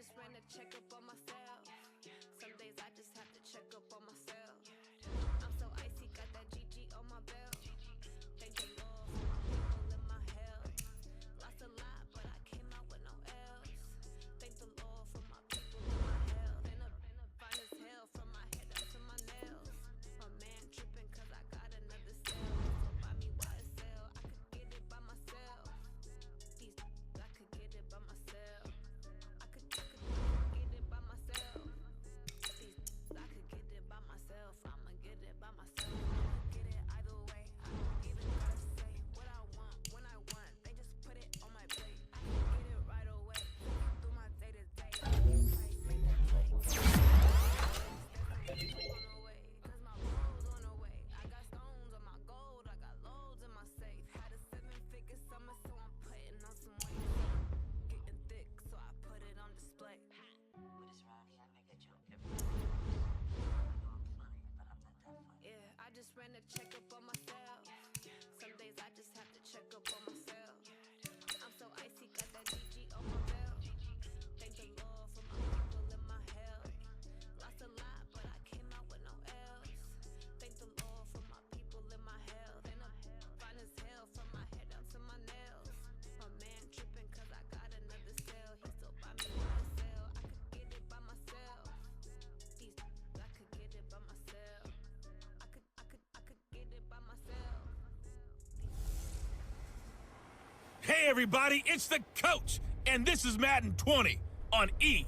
just ran a checkup on myself. Some days I just have to check up on myself. I'm so icy, got that GG on my belt. Thank the Lord for my people in my health. Lost a lot, but I came out with no L's. Thank the Lord for my people in my health. Been a fine as hell from my head up to my nails. My man tripping cause I got another cell. So buy me YSL, I could get it by myself. These I could get it by myself. I could get it by myself. These I could get it by myself. I'ma get it by myself. I'ma get it either way. I don't even gotta say what I want when I want. They just put it on my plate. I can get it right away. Through my day to day. Make that play. On the way, cause my bros on the way. I got stones on my gold. I got loads in my safe. Had a 7-figure summer, so I'm putting on some weight. Getting thick, so I put it on display. With this rhyme here, I make a joke every time. I know I'm funny, but I'm not that funny. Yeah, I just ran a checkup on myself. Some days I just have to check up on myself. I'm so icy, got that GG on my belt. Thank the Lord for my people in my health. Lost a lot, but I came out with no L's. Thank the Lord for my people in my health. And I'm fine as hell from my head down to my nails. My man tripping cause I got another cell. He still buy me YSL. I could get it by myself. These I could get it by myself. I could get it by myself. Hey everybody, it's the coach, and this is Madden 20 on EA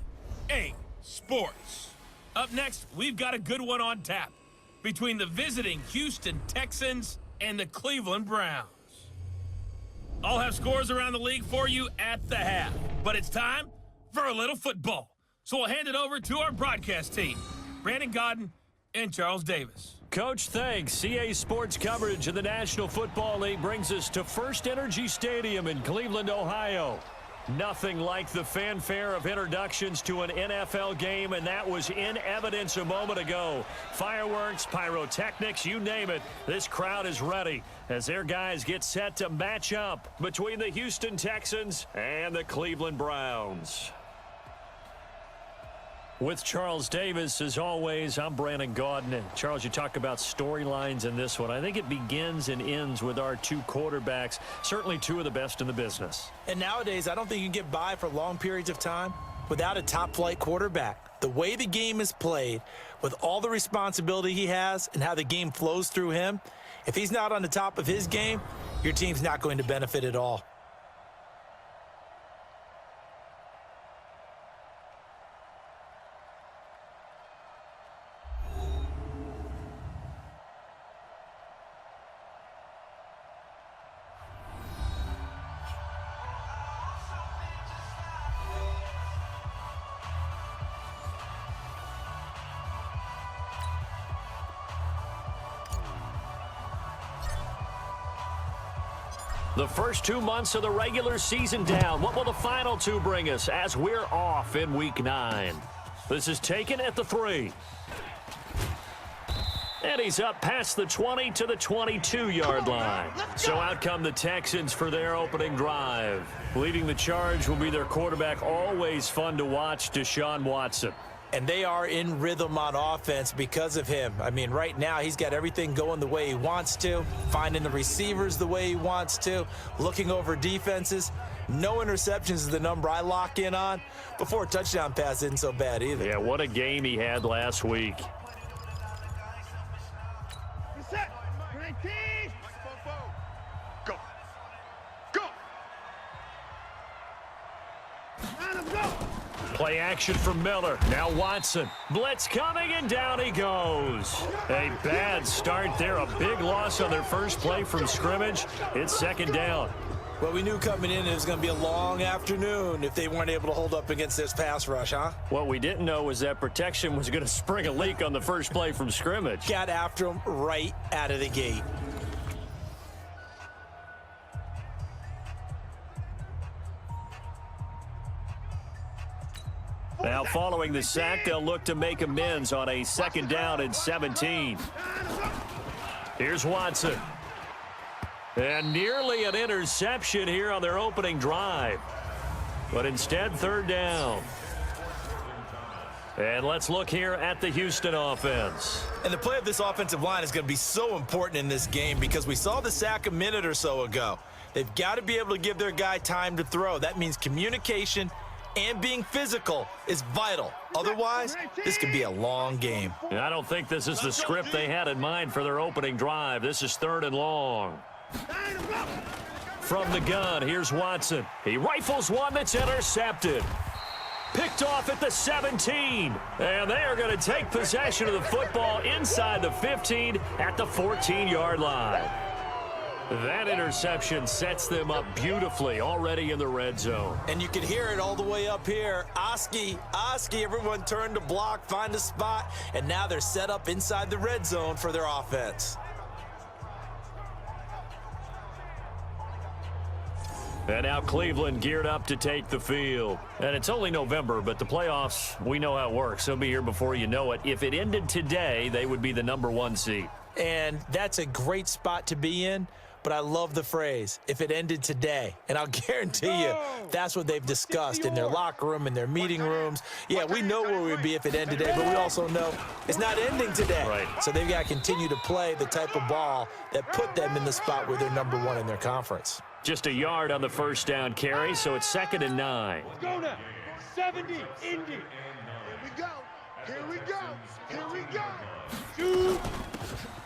Sports. Up next, we've got a good one on tap between the visiting Houston Texans and the Cleveland Browns. I'll have scores around the league for you at the half, but it's time for a little football. So we'll hand it over to our broadcast team, Brandon Godden and Charles Davis. Coach, thanks. CA Sports coverage of the National Football League brings us to First Energy Stadium in Cleveland, Ohio. Nothing like the fanfare of introductions to an NFL game, and that was in evidence a moment ago. Fireworks, pyrotechnics, you name it. This crowd is ready as their guys get set to match up between the Houston Texans and the Cleveland Browns. With Charles Davis, as always, I'm Brandon Gaudin. And Charles, you talk about storylines in this one. I think it begins and ends with our two quarterbacks, certainly two of the best in the business. And nowadays, I don't think you can get by for long periods of time without a top-flight quarterback. The way the game is played, with all the responsibility he has and how the game flows through him, if he's not on the top of his game, your team's not going to benefit at all. The first 2 months of the regular season down. What will the final two bring us as we're off in Week 9? This is taken at the 3. And he's up past the 20 to the 22-yard line. So out come the Texans for their opening drive. Leading the charge will be their quarterback, always fun to watch, Deshaun Watson. And they are in rhythm on offense because of him. I mean, right now, he's got everything going the way he wants to, finding the receivers the way he wants to, looking over defenses. No interceptions is the number I lock in on. Before a touchdown pass isn't so bad either. Yeah, what a game he had last week. Set. 19. Go. Go. Let him go. Play action from Miller. Now Watson. Blitz coming, and down he goes. A bad start there. A big loss on their first play from scrimmage. It's second down. Well, we knew coming in it was going to be a long afternoon if they weren't able to hold up against this pass rush, huh? What we didn't know was that protection was going to spring a leak on the first play from scrimmage. Got after him right out of the gate. Now following the sack, they'll look to make amends on a second down and 17. Here's Watson. And nearly an interception here on their opening drive. But instead, third down. And let's look here at the Houston offense. And the play of this offensive line is going to be so important in this game because we saw the sack a minute or so ago. They've got to be able to give their guy time to throw. That means communication and being physical is vital. Otherwise, this could be a long game. And I don't think this is the script they had in mind for their opening drive. This is 3rd and long. From the gun, here's Watson. He rifles one that's intercepted. Picked off at the 17. And they are going to take possession of the football inside the 15 at the 14-yard line. That interception sets them up beautifully already in the red zone. And you can hear it all the way up here. Oski, everyone turned to block, find a spot, and now they're set up inside the red zone for their offense. And now Cleveland geared up to take the field. And it's only November, but the playoffs, we know how it works. They'll be here before you know it. If it ended today, they would be the #1 seed. And that's a great spot to be in. But I love the phrase, if it ended today. And I'll guarantee you, that's what they've discussed in their locker room, in their meeting rooms. Yeah, we know where we'd be if it ended today, but we also know it's not ending today. Right. So they've got to continue to play the type of ball that put them in the spot where they're #1 in their conference. Just a yard on the first down carry, so it's 2nd and 9. Go now. 70, Indy. Here we go. Here we go. Here we go. Shoot.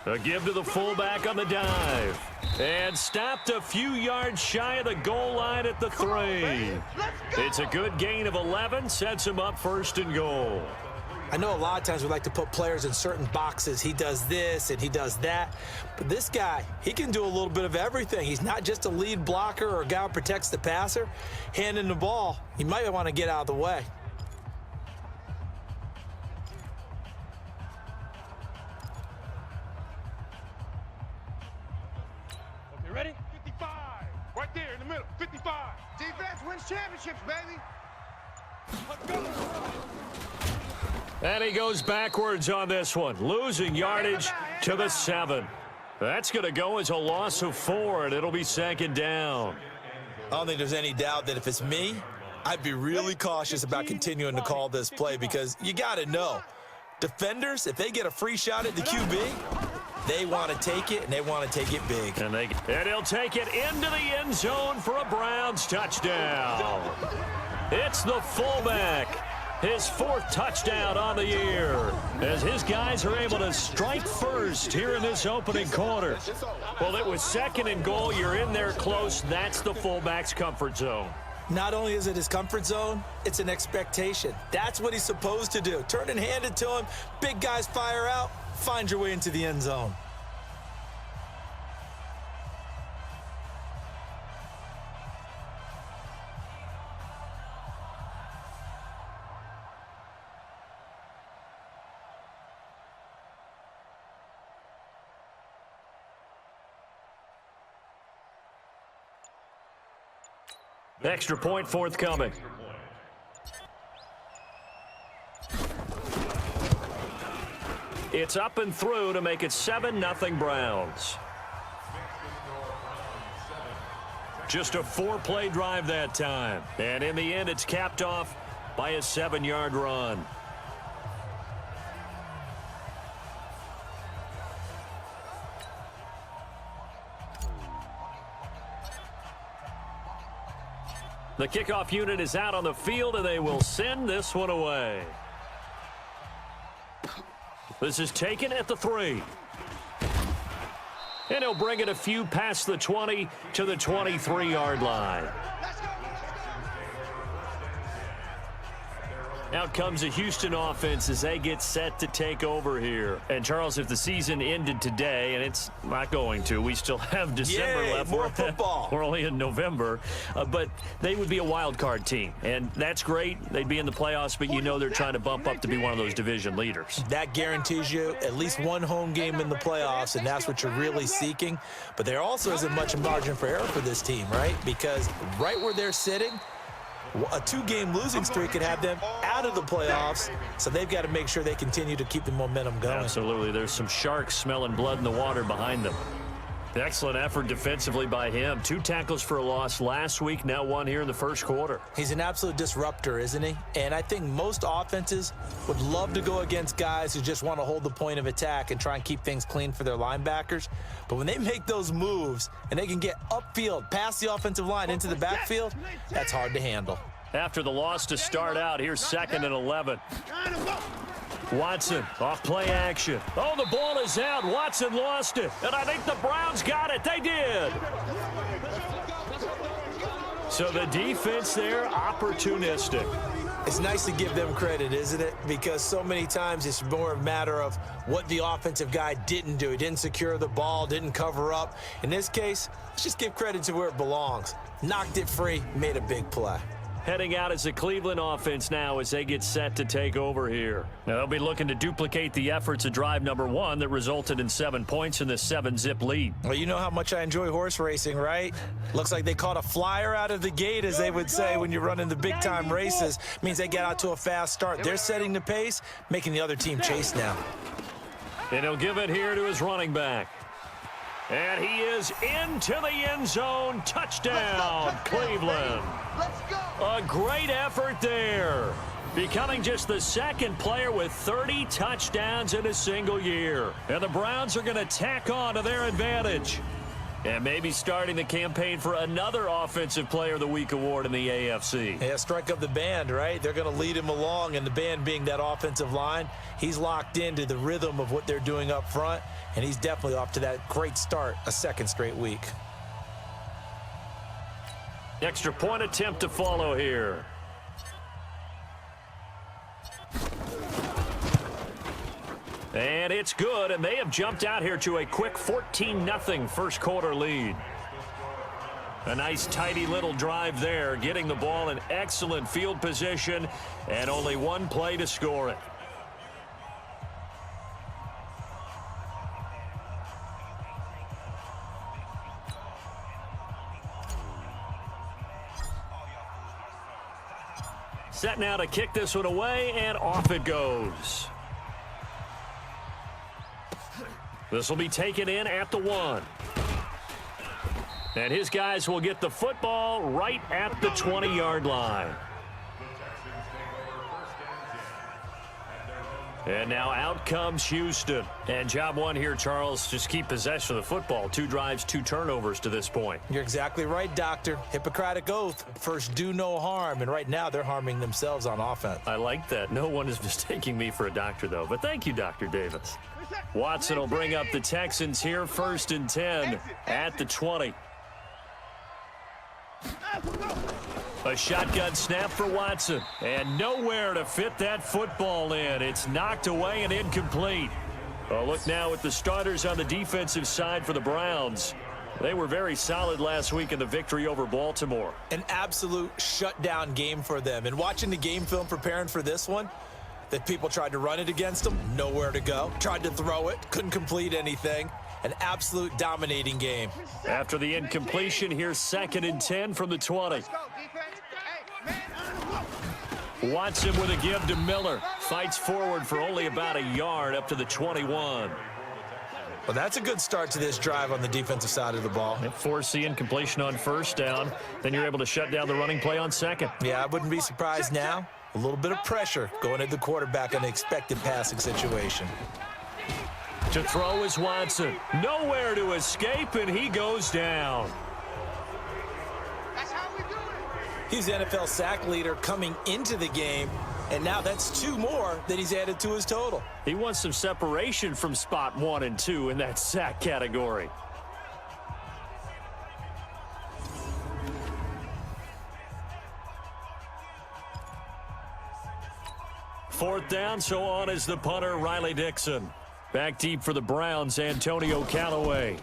A give to the fullback on the dive. And stopped a few yards shy of the goal line at the 3. It's a good gain of 11, sets him up 1st and goal. I know a lot of times we like to put players in certain boxes. He does this and he does that. But this guy, he can do a little bit of everything. He's not just a lead blocker or a guy who protects the passer. Handing the ball, he might want to get out of the way. Okay, ready? 55. Right there in the middle. 55. Defense wins championships, baby. Let's go. And he goes backwards on this one, losing yardage to the 7. That's going to go as a loss of 4, and it'll be 2nd down. I don't think there's any doubt that if it's me, I'd be really cautious about continuing to call this play because you got to know, defenders, if they get a free shot at the QB, they want to take it, and they want to take it big. And he'll take it into the end zone for a Browns touchdown. It's the fullback. His 4th touchdown on the year as his guys are able to strike first here in this opening quarter. Well, it was 2nd and goal. You're in there close. That's the fullback's comfort zone. Not only is it his comfort zone, it's an expectation. That's what he's supposed to do. Turn and hand it to him. Big guys fire out. Find your way into the end zone. Extra point forthcoming. It's up and through to make it 7-0 Browns. Just a 4-play drive that time. And in the end, it's capped off by a 7-yard run. The kickoff unit is out on the field, and they will send this one away. This is taken at the 3. And he'll bring it a few past the 20 to the 23-yard line. Out comes the Houston offense as they get set to take over here. And, Charles, if the season ended today, and it's not going to, we still have December left. More football. We're only in November. But they would be a wild card team. And that's great. They'd be in the playoffs, but you know they're trying to bump up to be one of those division leaders. That guarantees you at least one home game in the playoffs, and that's what you're really seeking. But there also isn't much margin for error for this team, right? Because right where they're sitting, a 2-game losing streak could have them out of the playoffs, so they've got to make sure they continue to keep the momentum going. Absolutely. There's some sharks smelling blood in the water behind them. Excellent effort defensively by him. 2 tackles for a loss last week, now 1 here in the first quarter. He's an absolute disruptor, isn't he? And I think most offenses would love to go against guys who just want to hold the point of attack and try and keep things clean for their linebackers. But when they make those moves and they can get upfield, past the offensive line into the backfield, that's hard to handle. After the loss to start out, here's 2nd and 11. Watson, off play action. Oh, the ball is out. Watson lost it. And I think the Browns got it. They did. So the defense there, opportunistic. It's nice to give them credit, isn't it? Because so many times it's more a matter of what the offensive guy didn't do. He didn't secure the ball, didn't cover up. In this case, let's just give credit to where it belongs. Knocked it free, made a big play. Heading out as the Cleveland offense now as they get set to take over here. Now they'll be looking to duplicate the efforts of drive number 1 that resulted in 7 points in the 7-zip lead. Well, you know how much I enjoy horse racing, right? Looks like they caught a flyer out of the gate, as they would say when you're running the big-time races. Means they get out to a fast start. They're setting the pace, making the other team chase now. And he'll give it here to his running back. And he is into the end zone. Touchdown, Cleveland. A great effort there. Becoming just the 2nd player with 30 touchdowns in a single year. And the Browns are going to tack on to their advantage. And maybe starting the campaign for another Offensive Player of the Week award in the AFC. Yeah, strike up the band, right? They're going to lead him along, and the band being that offensive line, he's locked into the rhythm of what they're doing up front, and he's definitely off to that great start, a 2nd straight week. Extra point attempt to follow here. And it's good, and they have jumped out here to a quick 14-0 first quarter lead. A nice, tidy little drive there, getting the ball in excellent field position, and only 1 play to score it. Set now to kick this one away, and off it goes. This will be taken in at the 1. And his guys will get the football right at the 20-yard line. And now out comes Houston. And job 1 here, Charles, just keep possession of the football. 2 drives, 2 turnovers to this point. You're exactly right, Doctor. Hippocratic oath. First, do no harm. And right now, they're harming themselves on offense. I like that. No one is mistaking me for a doctor, though. But thank you, Dr. Davis. Watson will bring up the Texans here, 1st and 10 at the 20. A shotgun snap for Watson, and nowhere to fit that football in. It's knocked away and incomplete. A look now at the starters on the defensive side for the Browns. They were very solid last week in the victory over Baltimore. An absolute shutdown game for them. And watching the game film preparing for this one, that people tried to run it against them, nowhere to go. Tried to throw it, couldn't complete anything. An absolute dominating game. After the incompletion, here's 2nd and 10 from the 20. Watson with a give to Miller. Fights forward for only about a yard up to the 21. Well, that's a good start to this drive on the defensive side of the ball. They force the incompletion on 1st down. Then you're able to shut down the running play on 2nd. Yeah, I wouldn't be surprised now. A little bit of pressure going at the quarterback on an expected passing situation. To throw is Watson. Nowhere to escape, and he goes down. That's how we do it. He's the NFL sack leader coming into the game, and now that's 2 more that he's added to his total. He wants some separation from spot 1 and 2 in that sack category. Fourth down, so on is the punter, Riley Dixon. Back deep for the Browns, Antonio Callaway.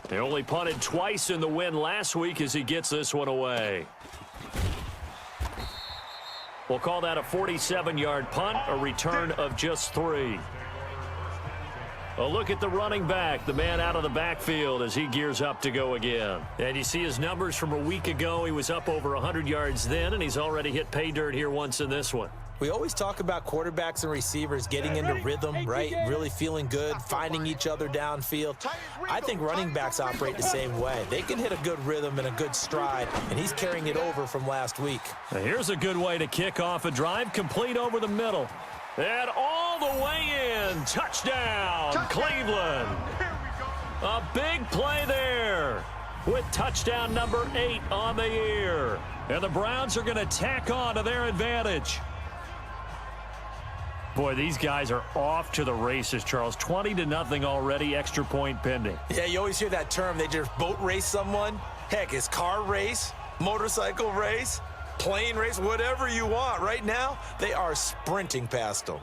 They only punted twice in the win last week as he gets this one away. We'll call that a 47-yard punt, a return of just 3. A look at the running back, the man out of the backfield as he gears up to go again. And you see his numbers from a week ago. He was up over 100 yards then, and he's already hit pay dirt here once in this one. We always talk about quarterbacks and receivers getting into rhythm, right? Really feeling good, finding each other downfield. I think running backs operate the same way. They can hit a good rhythm and a good stride, and he's carrying it over from last week. Now here's a good way to kick off a drive, complete over the middle. And all the way in. Touchdown, Cleveland. A big play there with touchdown number 8 on the year. And the Browns are going to tack on to their advantage. Boy, these guys are off to the races, Charles. 20-0 already, extra point pending. Yeah, you always hear that term. They just boat race someone. Heck, it's car race, motorcycle race, plane race, whatever you want. Right now, they are sprinting past them.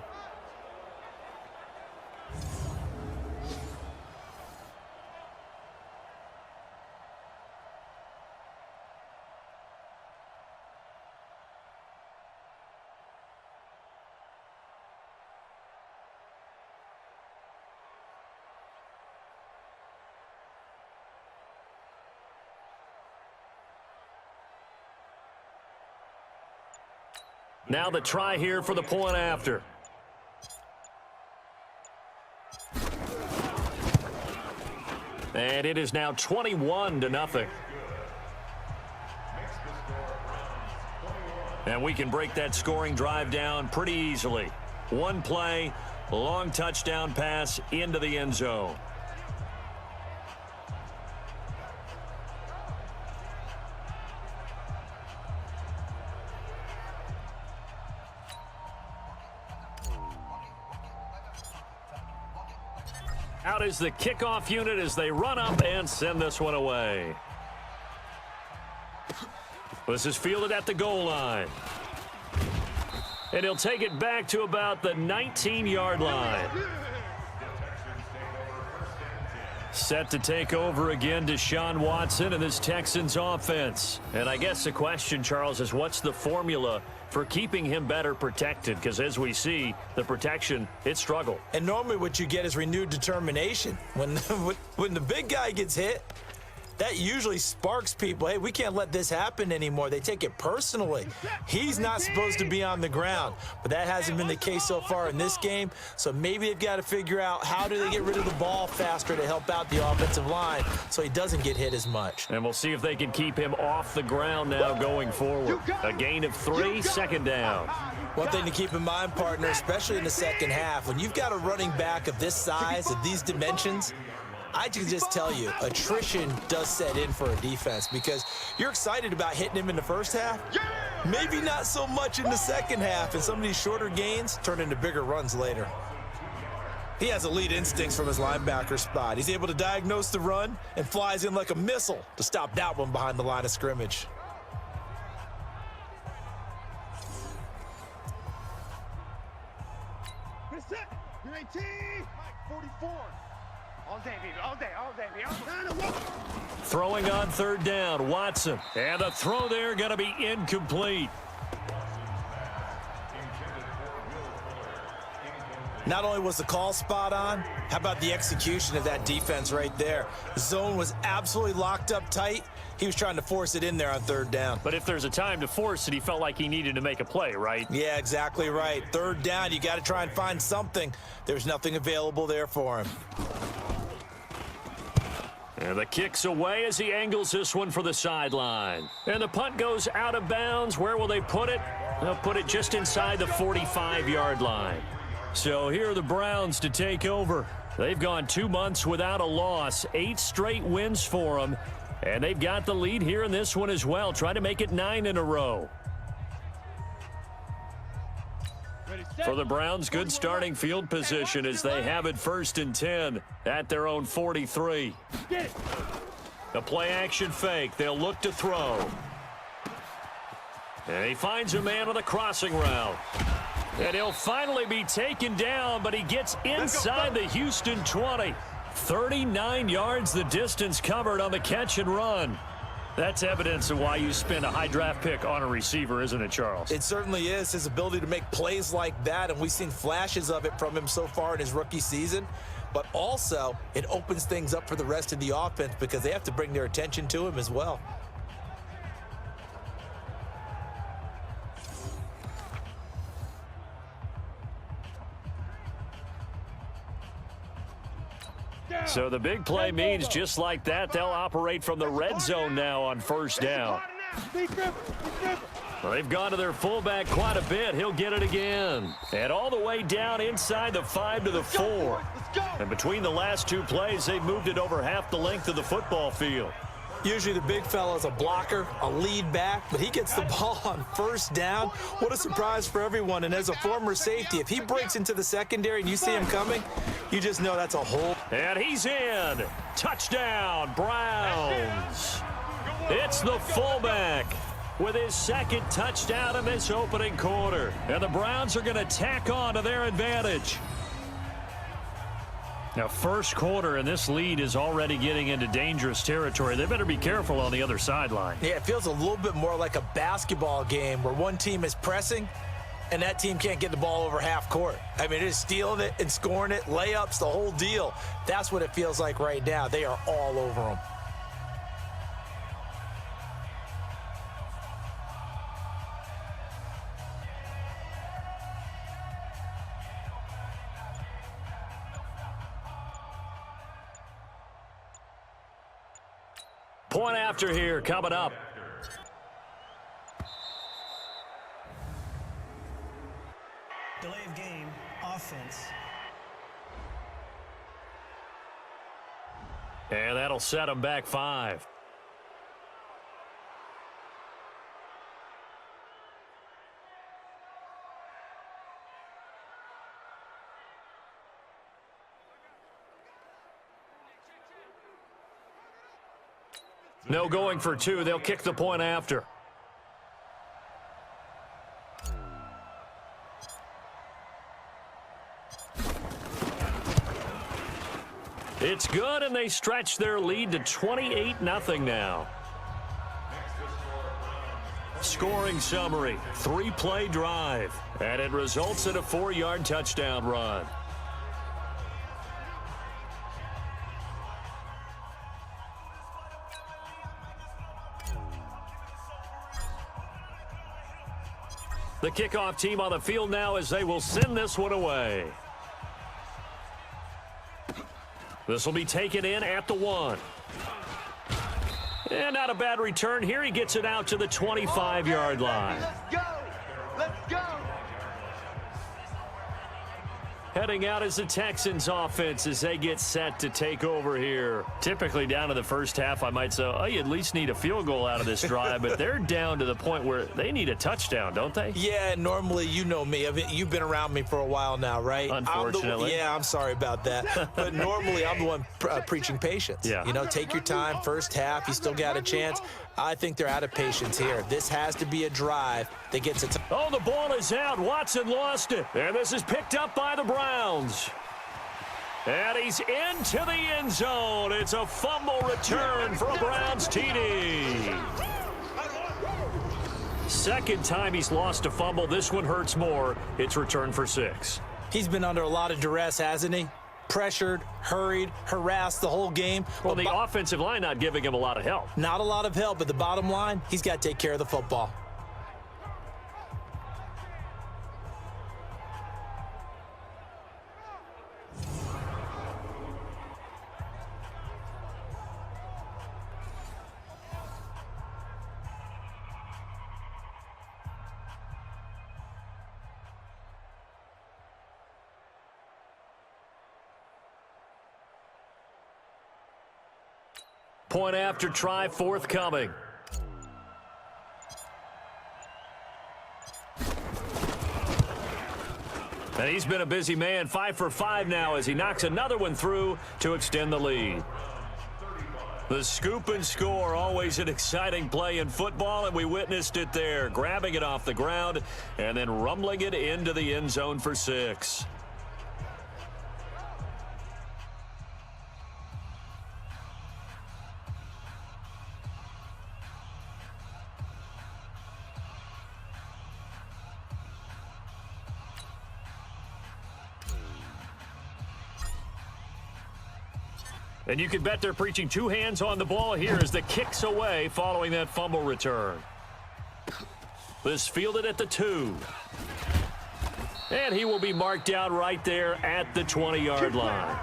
Now the try here for the point after. And it is now 21-0. And we can break that scoring drive down pretty easily. One play, long touchdown pass into the end zone. Out is the kickoff unit as they run up and send this one away. This is fielded at the goal line. And he'll take it back to about the 19-yard line. Set to take over again, Deshaun Watson and this Texans offense. And I guess the question, Charles, is what's the formula for keeping him better protected? Because as we see, the protection, it struggled. And normally what you get is renewed determination. When the big guy gets hit, that usually sparks people. Hey, we can't let this happen anymore. They take it personally. He's not supposed to be on the ground, but that hasn't been the case so far in this game. So maybe they've got to figure out how do they get rid of the ball faster to help out the offensive line so he doesn't get hit as much. And we'll see if they can keep him off the ground now going forward. A gain of 3, second down. One thing to keep in mind, partner, especially in the second half, when you've got a running back of this size, of these dimensions, I can just tell you, attrition does set in for a defense because you're excited about hitting him in the first half. Maybe not so much in the second half, and some of these shorter gains turn into bigger runs later. He has elite instincts from his linebacker spot. He's able to diagnose the run and flies in like a missile to stop that one behind the line of scrimmage. You're 18. 44. All day, baby. All day, baby. Throwing on third down, Watson. And the throw there going to be incomplete. Not only was the call spot on, how about the execution of that defense right there? The zone was absolutely locked up tight. He was trying to force it in there on third down. But if there's a time to force it, he felt like he needed to make a play, right? Yeah, exactly right. Third down, you got to try and find something. There's nothing available there for him. And the kick's away as he angles this one for the sideline. And the punt goes out of bounds. Where will they put it? They'll put it just inside the 45-yard line. So here are the Browns to take over. They've gone 2 months without a loss, 8 straight wins for them. And they've got the lead here in this one as well. Try to make it 9 in a row. For the Browns, good starting field position as they have it 1st and 10 at their own 43. The play action fake. They'll look to throw. And he finds a man on the crossing route. And he'll finally be taken down, but he gets inside the Houston 20. 39 yards the distance covered on the catch and run. That's evidence of why you spend a high draft pick on a receiver, isn't it, Charles? It certainly is. His ability to make plays like that, and we've seen flashes of it from him so far in his rookie season. But also, it opens things up for the rest of the offense because they have to bring their attention to him as well. So the big play means just like that, they'll operate from the red zone now on first down. Well, they've gone to their fullback quite a bit. He'll get it again. And all the way down inside the 5 to the 4. And between the last two plays, they've moved it over half the length of the football field. Usually the big fella is a blocker, a lead back, but he gets the ball on first down. What a surprise for everyone. And as a former safety, if he breaks into the secondary and you see him coming, you just know that's a hole. And he's in. Touchdown, Browns. It's the fullback with his second touchdown in this opening quarter. And the Browns are going to tack on to their advantage. Now, first quarter, and this lead is already getting into dangerous territory. They better be careful on the other sideline. Yeah, it feels a little bit more like a basketball game where one team is pressing and that team can't get the ball over half court. I mean, it is stealing it and scoring it, layups, the whole deal. That's what it feels like right now. They are all over them. Point after here coming up. Delay of game, offense. And that'll set them back 5. No going for 2. They'll kick the point after. It's good, and they stretch their lead to 28-0 now. Scoring summary, 3-play drive, and it results in a 4-yard touchdown run. The kickoff team on the field now as they will send this one away. This will be taken in at the 1. And not a bad return here. He gets it out to the 25-yard line. Let's go! Let's go! Heading out is the Texans offense as they get set to take over here. Typically down to the first half, I might say, oh, you at least need a field goal out of this drive, but they're down to the point where they need a touchdown, don't they? Yeah, normally, you know me. You've been around me for a while now, right? Unfortunately. I'm sorry about that. But normally, I'm the one preaching patience. Yeah. You know, take your time, first half, you still got a chance. I think they're out of patience here. This has to be a drive that gets it. Oh, the ball is out. Watson lost it. And this is picked up by the Browns. And he's into the end zone. It's a fumble return for a Browns TD. Second time he's lost a fumble. This one hurts more. It's returned for 6. He's been under a lot of duress, hasn't he? Pressured, hurried, harassed the whole game. Well, the offensive line not giving him a lot of help. Not a lot of help, but the bottom line, he's got to take care of the football. Point after try forthcoming. And he's been a busy man, 5 for 5 now as he knocks another one through to extend the lead. The scoop and score, always an exciting play in football, and we witnessed it there, grabbing it off the ground and then rumbling it into the end zone for 6. And you can bet they're preaching 2 hands on the ball here as the kick's away following that fumble return. This fielded at the 2. And he will be marked down right there at the 20-yard line.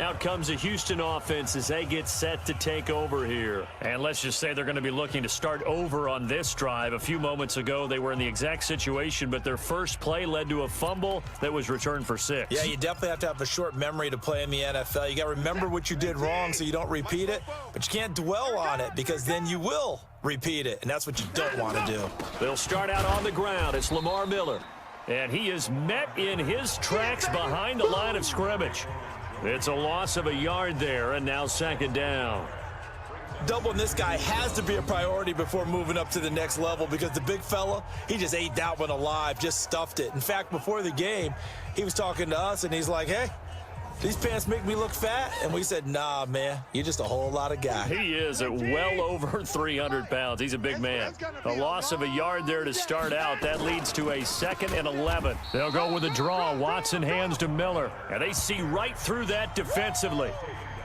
Out comes the Houston offense as they get set to take over here. And let's just say they're going to be looking to start over on this drive. A few moments ago, they were in the exact situation, but their first play led to a fumble that was returned for 6. Yeah, you definitely have to have a short memory to play in the NFL. You got to remember what you did wrong so you don't repeat it, but you can't dwell on it because then you will repeat it, and that's what you don't want to do. They'll start out on the ground. It's Lamar Miller, and he is met in his tracks behind the line of scrimmage. It's a loss of a yard there, and now second down. Doubling this guy has to be a priority before moving up to the next level because the big fella, he just ate that one alive, just stuffed it. In fact, before the game, he was talking to us, and he's like, hey, these pants make me look fat? And we said, nah, man, you're just a whole lot of guy. He is at well over 300 pounds. He's a big man. A loss of a yard there to start out. That leads to a 2nd and 11. They'll go with a draw. Watson hands to Miller. And they see right through that defensively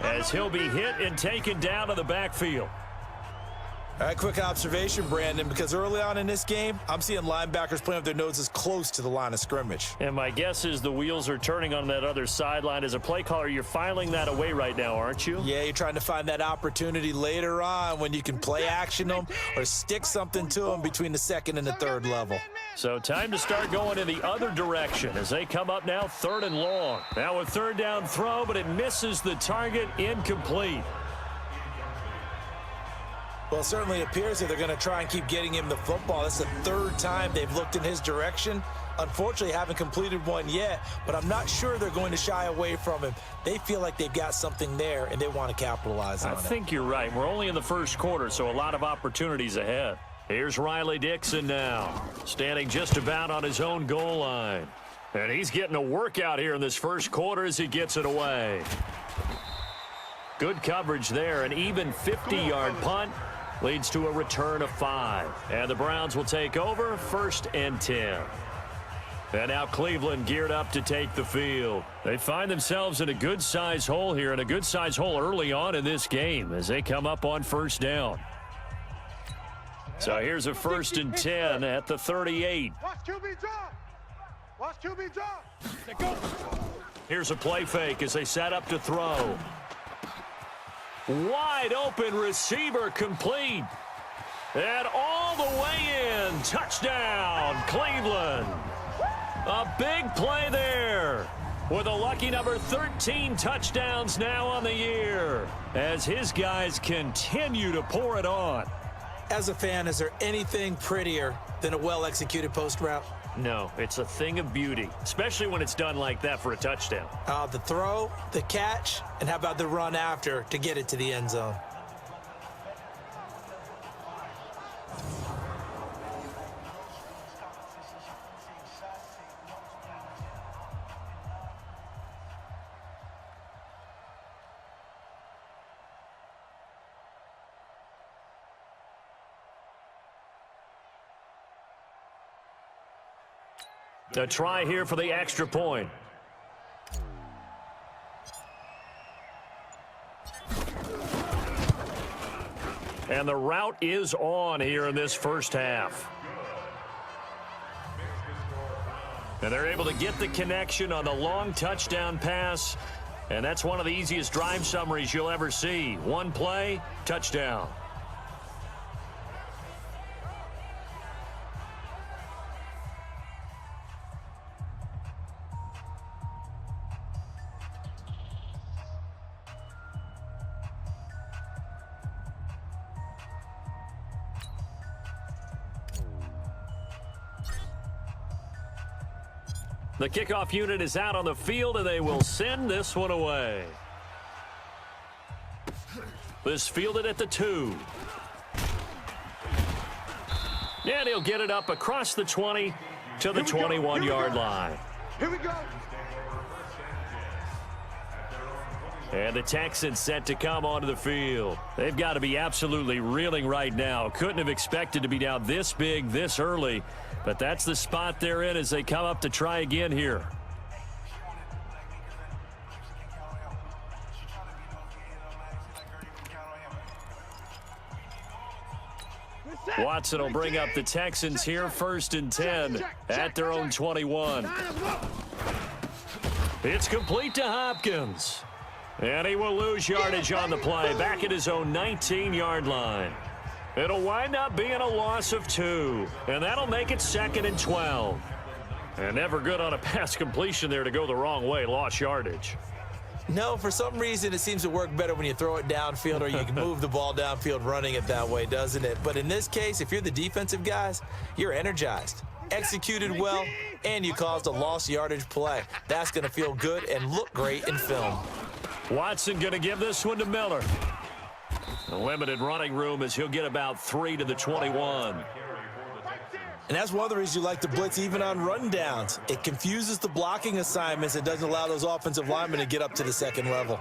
as he'll be hit and taken down to the backfield. All right, quick observation, Brandon, because early on in this game, I'm seeing linebackers playing with their noses close to the line of scrimmage. And my guess is the wheels are turning on that other sideline. As a play caller, you're filing that away right now, aren't you? Yeah, you're trying to find that opportunity later on when you can play action them or stick something to them between the 2nd and the 3rd level. So time to start going in the other direction as they come up now 3rd and long. Now a 3rd down throw, but it misses the target, incomplete. Well, it certainly appears that they're going to try and keep getting him the football. That's the 3rd time they've looked in his direction. Unfortunately, haven't completed one yet, but I'm not sure they're going to shy away from him. They feel like they've got something there, and they want to capitalize on it. I think you're right. We're only in the 1st quarter, so a lot of opportunities ahead. Here's Riley Dixon now, standing just about on his own goal line. And he's getting a workout here in this 1st quarter as he gets it away. Good coverage there, an even 50-yard punt. Leads to a return of 5. And the Browns will take over 1st and 10. And now Cleveland geared up to take the field. They find themselves in a good-sized hole here, and a good-sized hole early on in this game as they come up on 1st down. So here's a 1st and 10 at the 38. Watch QB drop. Watch QB drop. Here's a play fake as they set up to throw. Wide open receiver complete. And all the way in. Touchdown, Cleveland. A big play there. With a lucky number 13 touchdowns now on the year. As his guys continue to pour it on. As a fan, is there anything prettier than a well-executed post route? No, it's a thing of beauty, especially when it's done like that for a touchdown. The throw, the catch, and how about the run after to get it to the end zone? A try here for the extra point. And the route is on here in this 1st half. And they're able to get the connection on the long touchdown pass. And that's one of the easiest drive summaries you'll ever see. One play, touchdown. The kickoff unit is out on the field, and they will send this one away. This fielded at the 2. And he'll get it up across the 20 to the 21-yard line. Here we go. And the Texans set to come onto the field. They've got to be absolutely reeling right now. Couldn't have expected to be down this big this early. But that's the spot they're in as they come up to try again here. Watson will bring up the Texans here 1st and 10 at their own 21. It's complete to Hopkins. And he will lose yardage on the play, back at his own 19-yard line. It'll wind up being a loss of 2, and that'll make it 2nd and 12. And never good on a pass completion there to go the wrong way, lost yardage. No, for some reason it seems to work better when you throw it downfield or you can move the ball downfield running it that way, doesn't it? But in this case, if you're the defensive guys, you're energized, executed well, and you caused a lost yardage play. That's going to feel good and look great in film. Watson going to give this one to Miller. A limited running room as he'll get about 3 to the 21. And that's one of the reasons you like to blitz even on rundowns. It confuses the blocking assignments and doesn't allow those offensive linemen to get up to the second level.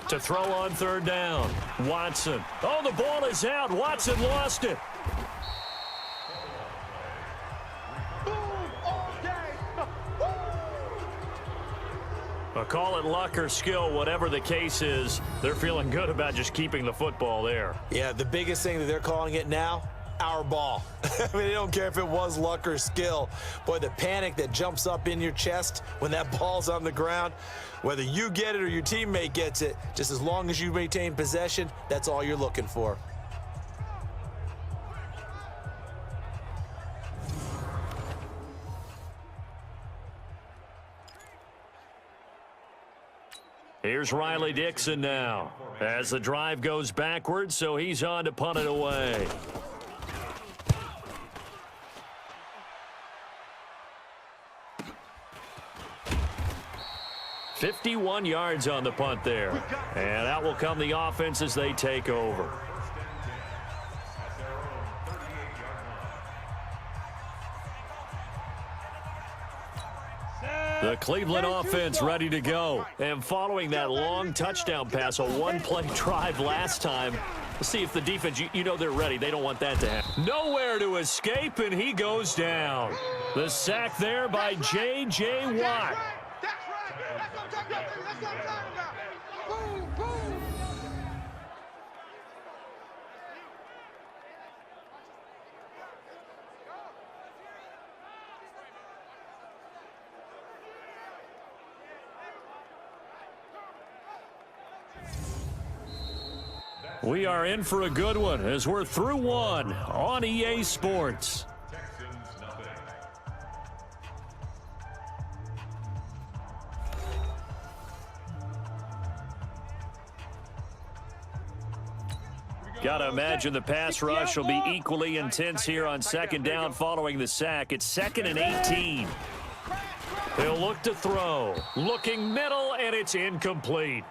To throw on 3rd down, Watson. Oh, the ball is out. Watson lost it. Call it luck or skill, whatever the case is, they're feeling good about just keeping the football there. Yeah, the biggest thing that they're calling it now, our ball. I mean, they don't care if it was luck or skill. Boy, the panic that jumps up in your chest when that ball's on the ground, whether you get it or your teammate gets it, just as long as you maintain possession, that's all you're looking for. Here's Riley Dixon now as the drive goes backwards, so he's on to punt it away. "51 yards on the punt there. And out will come the offense as they take over. The Cleveland offense ready to go. And following that long touchdown pass, a one-play drive last time, let's see if the defense, you know they're ready. They don't want that to happen. Nowhere to escape, and he goes down. The sack there by J.J. Watt. That's right. That's what I'm talking about. Boom, boom. We are in for a good one as we're through one on EA Sports. Gotta imagine the pass rush will be equally intense here on 2nd down following the sack. It's 2nd and 18. He'll look to throw. Looking middle, and it's incomplete.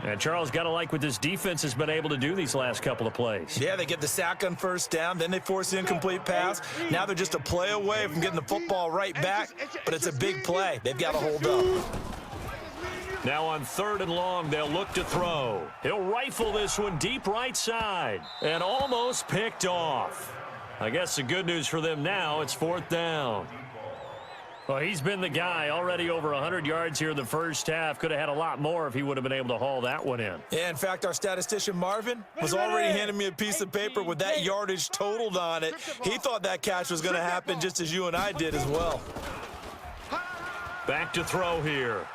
And Charles, got to like what this defense has been able to do these last couple of plays. Yeah, they get the sack on 1st down, then they force the incomplete pass. Now they're just a play away from getting the football right back, but it's a big play. They've got to hold up. Now on 3rd and long, they'll look to throw. He'll rifle this one deep right side and almost picked off. I guess the good news for them now, it's 4th down. Well, he's been the guy, already over 100 yards here in the first half. Could have had a lot more if he would have been able to haul that one in. Yeah, in fact, our statistician Marvin was already handing me a piece of paper with that yardage totaled on it. He thought that catch was going to happen just as you and I did as well. Back to throw here.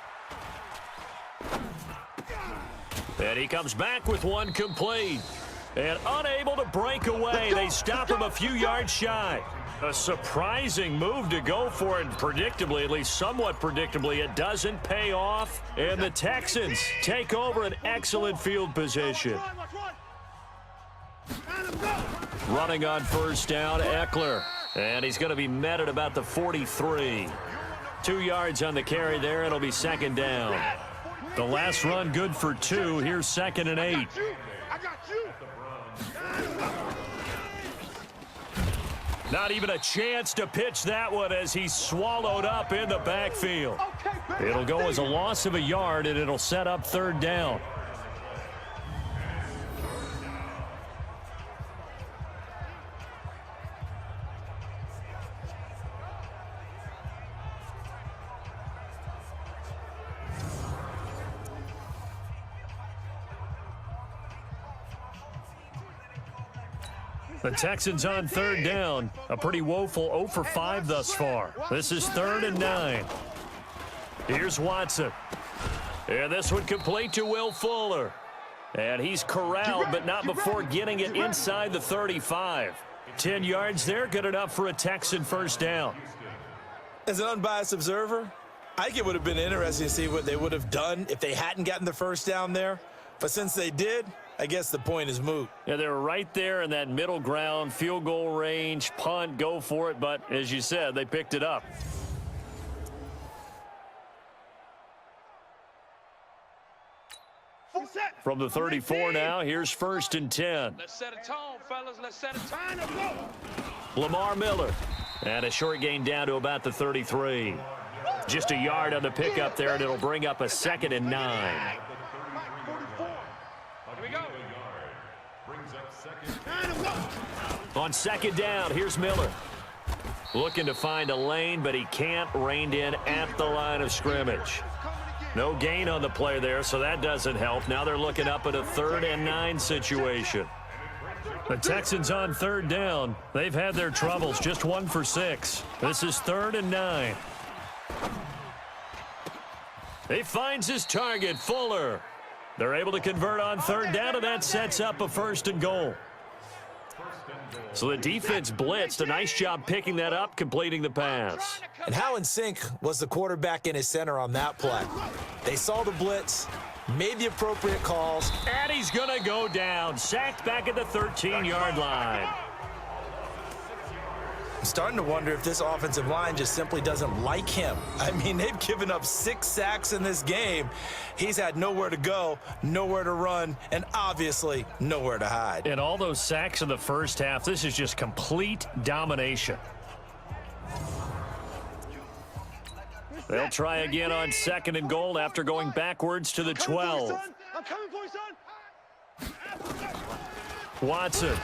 And he comes back with one complete. And unable to break away. They stop him a few yards shy. A surprising move to go for it, predictably, at least somewhat predictably. It doesn't pay off, and the Texans take over an excellent field position. Running on 1st down, Eckler, and he's going to be met at about the 43. 2 yards on the carry there, and it'll be 2nd down. The last run good for 2. Here's 2nd and 8. I got you. Not even a chance to pitch that one as he's swallowed up in the backfield. It'll go as a loss of a yard, and it'll set up 3rd down. The Texans on third down. A pretty woeful 0 for 5 thus far. This is 3rd and 9. Here's Watson. And this one complete to Will Fuller. And he's corralled, but not before getting it inside the 35. 10 yards there, good enough for a Texan first down. As an unbiased observer, I think it would have been interesting to see what they would have done if they hadn't gotten the first down there. But since they did, I guess the point is moot. Yeah, they were right there in that middle ground, field goal range, punt, go for it. But as you said, they picked it up. From the 34 now, here's 1st and 10. Let's set a tone, fellas. Let's set a tone. Lamar Miller. And a short gain down to about the 33. Just a yard on the pickup there, and it'll bring up a 2nd and 9. Here we go. On 2nd down, here's Miller. Looking to find a lane, but he can't. Reined in at the line of scrimmage. No gain on the play there, so that doesn't help. Now they're looking up at a 3rd and 9 situation. The Texans on 3rd down. They've had their troubles, just 1 for 6. This is 3rd and 9. He finds his target, Fuller. They're able to convert on 3rd down, and that sets up a 1st and goal. So the defense blitzed. A nice job picking that up, completing the pass. And how in sync was the quarterback and his center on that play? They saw the blitz, made the appropriate calls. And he's going to go down. Sacked back at the 13-yard line. I'm starting to wonder if this offensive line just simply doesn't like him. I mean, they've given up 6 sacks in this game. He's had nowhere to go, nowhere to run, and obviously nowhere to hide. And all those sacks in the first half, this is just complete domination. They'll try again on 2nd and goal after going backwards to the 12. I'm coming for you, son. Watson.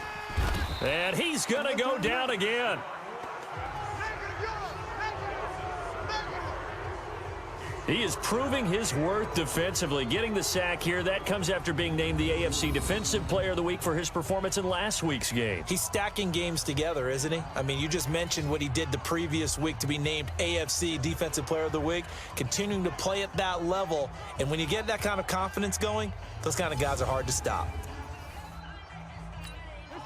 And he's going to go down again. He is proving his worth defensively, getting the sack here. That comes after being named the AFC Defensive Player of the Week for his performance in last week's game. He's stacking games together, isn't he? I mean, you just mentioned what he did the previous week to be named AFC Defensive Player of the Week, continuing to play at that level. And when you get that kind of confidence going, those kind of guys are hard to stop.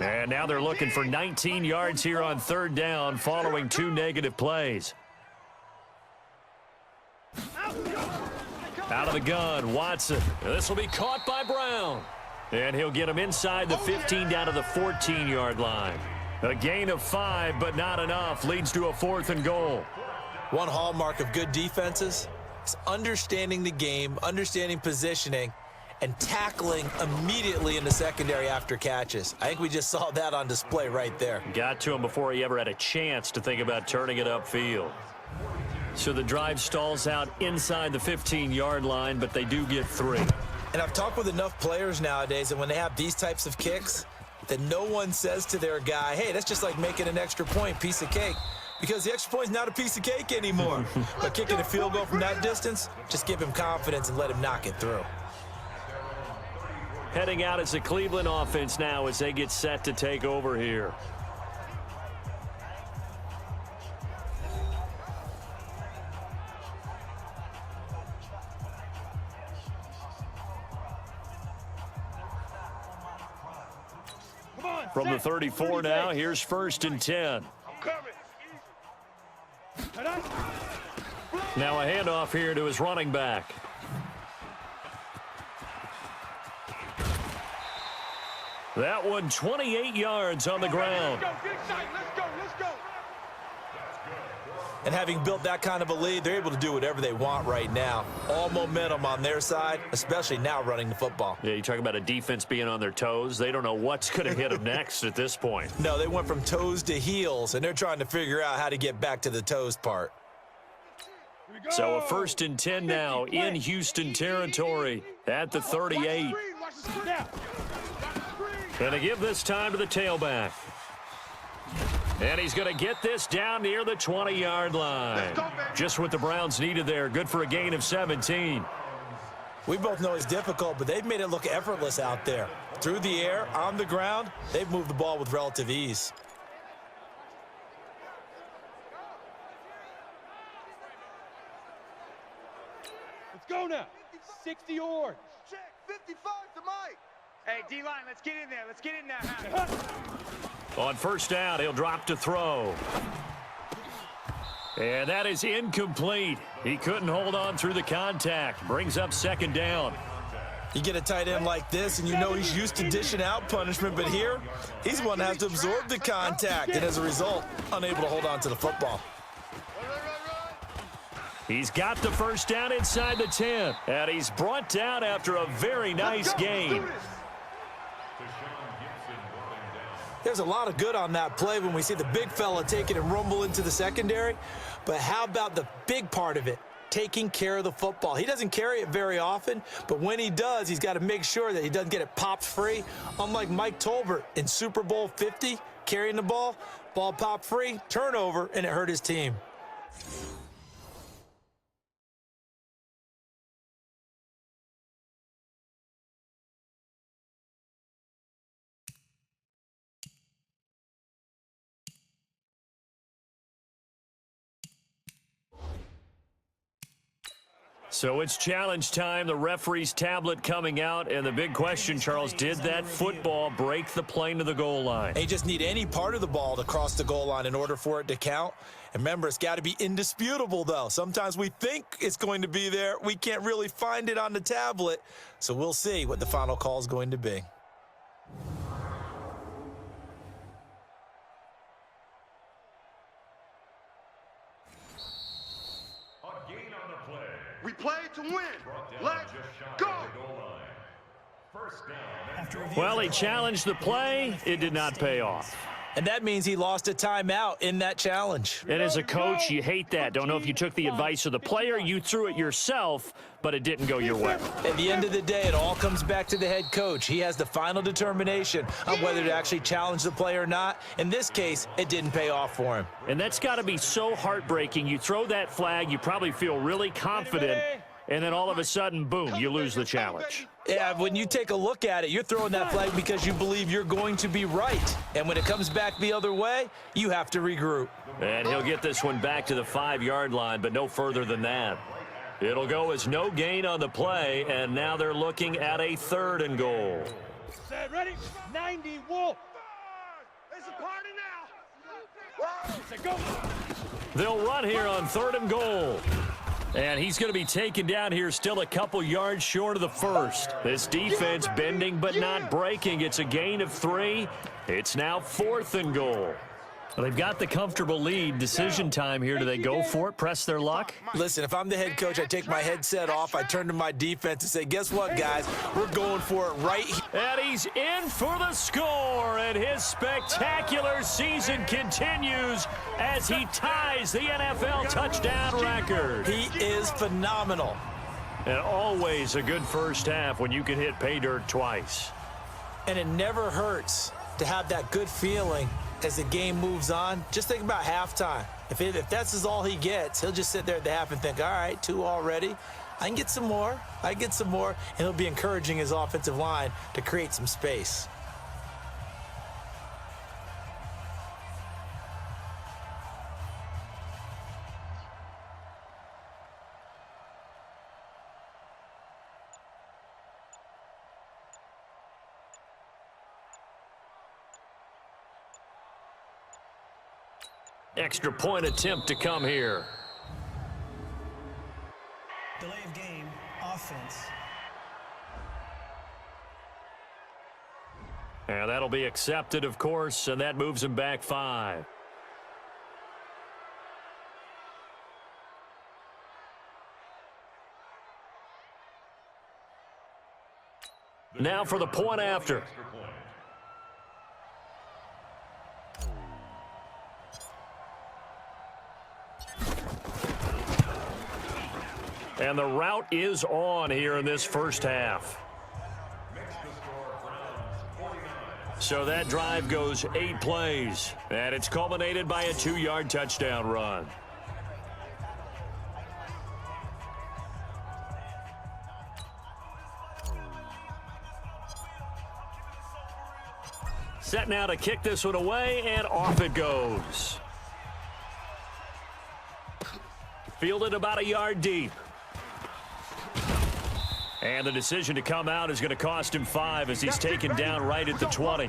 And now they're looking for 19 yards here on 3rd down following 2 negative plays. Out of the gun, Watson. This will be caught by Brown. And he'll get him inside the 15 down to the 14-yard line. A gain of 5, but not enough. Leads to a 4th and goal. One hallmark of good defenses is understanding the game, understanding positioning, and tackling immediately in the secondary after catches. I think we just saw that on display right there. Got to him before he ever had a chance to think about turning it upfield. So the drive stalls out inside the 15-yard line, but they do get 3. And I've talked with enough players nowadays that when they have these types of kicks, that no one says to their guy, hey, that's just like making an extra point, piece of cake. Because the extra point is not a piece of cake anymore. But kicking a field goal from that distance, just give him confidence and let him knock it through. Heading out as the Cleveland offense now as they get set to take over here. From the 34 now, here's 1st and 10. Now a handoff here to his running back. That one 28 yards on the ground. Let's go, get excited. Let's go. And having built that kind of a lead, they're able to do whatever they want right now. All momentum on their side, especially now running the football. Yeah, you talk about a defense being on their toes. They don't know what's going to hit them next at this point. No, they went from toes to heels, and they're trying to figure out how to get back to the toes part. So a 1st and 10 now in Houston territory at the 38. Going to give this time to the tailback. And he's going to get this down near the 20-yard line. Just what the Browns needed there. Good for a gain of 17. We both know it's difficult, but they've made it look effortless out there. Through the air, on the ground, they've moved the ball with relative ease. Let's go now. 60 yards. Check, 55 to Mike. Hey, D-line, let's get in there. Let's get in there. On first down, he'll drop to throw. And that is incomplete. He couldn't hold on through the contact. Brings up second down. You get a tight end like this, and you know he's used to dishing out punishment, but here, he's one that has to absorb the contact, and as a result, unable to hold on to the football. He's got the first down inside the 10, and he's brought down after a very nice gain. There's a lot of good on that play when we see the big fella take it and rumble into the secondary, but how about the big part of it? Taking care of the football. He doesn't carry it very often, but when he does, he's got to make sure that he doesn't get it popped free. Unlike Mike Tolbert in Super Bowl 50, carrying the ball popped free, turnover, and it hurt his team. So it's challenge time. The referee's tablet coming out, and the big question, Charles, did that football break the plane to the goal line? They just need any part of the ball to cross the goal line in order for it to count. And remember, it's got to be indisputable, though. Sometimes we think it's going to be there. We can't really find it on the tablet. So we'll see what the final call is going to be. We play to win. Let's go. Well, he challenged the play. It did not pay off. And that means he lost a timeout in that challenge. And as a coach, you hate that. Don't know if you took the advice of the player, you threw it yourself, but it didn't go your way. At the end of the day, it all comes back to the head coach. He has the final determination on whether to actually challenge the play or not. In this case, it didn't pay off for him. And that's got to be so heartbreaking. You throw that flag, you probably feel really confident, and then all of a sudden, boom, you lose the challenge. Yeah, when you take a look at it, you're throwing that flag because you believe you're going to be right. And when it comes back the other way, you have to regroup. And he'll get this one back to the 5-yard line, but no further than that. It'll go as no gain on the play, and now they're looking at a 3rd and goal. Set, ready? 90, Wolf. It's a party now. Go. They'll run here on 3rd and goal. And he's going to be taken down here still a couple yards short of the first. This defense bending but not breaking. It's a gain of 3. It's now 4th and goal. Well, they've got the comfortable lead. Decision time here. Do they go for it, press their luck? Listen, if I'm the head coach, I take my headset off, I turn to my defense and say, guess what, guys? We're going for it right here. And he's in for the score, and his spectacular season continues as he ties the NFL touchdown record. He is phenomenal. And always a good first half when you can hit pay dirt twice. And it never hurts to have that good feeling as the game moves on. Just think about halftime. If that's all he gets, he'll just sit there at the half and think, all right, 2 already. I can get some more. And he'll be encouraging his offensive line to create some space. Extra point attempt to come here. Delay of game, offense. And that'll be accepted, of course, and that moves him back 5. Now for the point after. And the route is on here in this first half. So that drive goes 8 plays, and it's culminated by a 2-yard touchdown run. Set now to kick this one away, and off it goes. Fielded about a yard deep. And the decision to come out is going to cost him 5 as he's taken down right at the 20.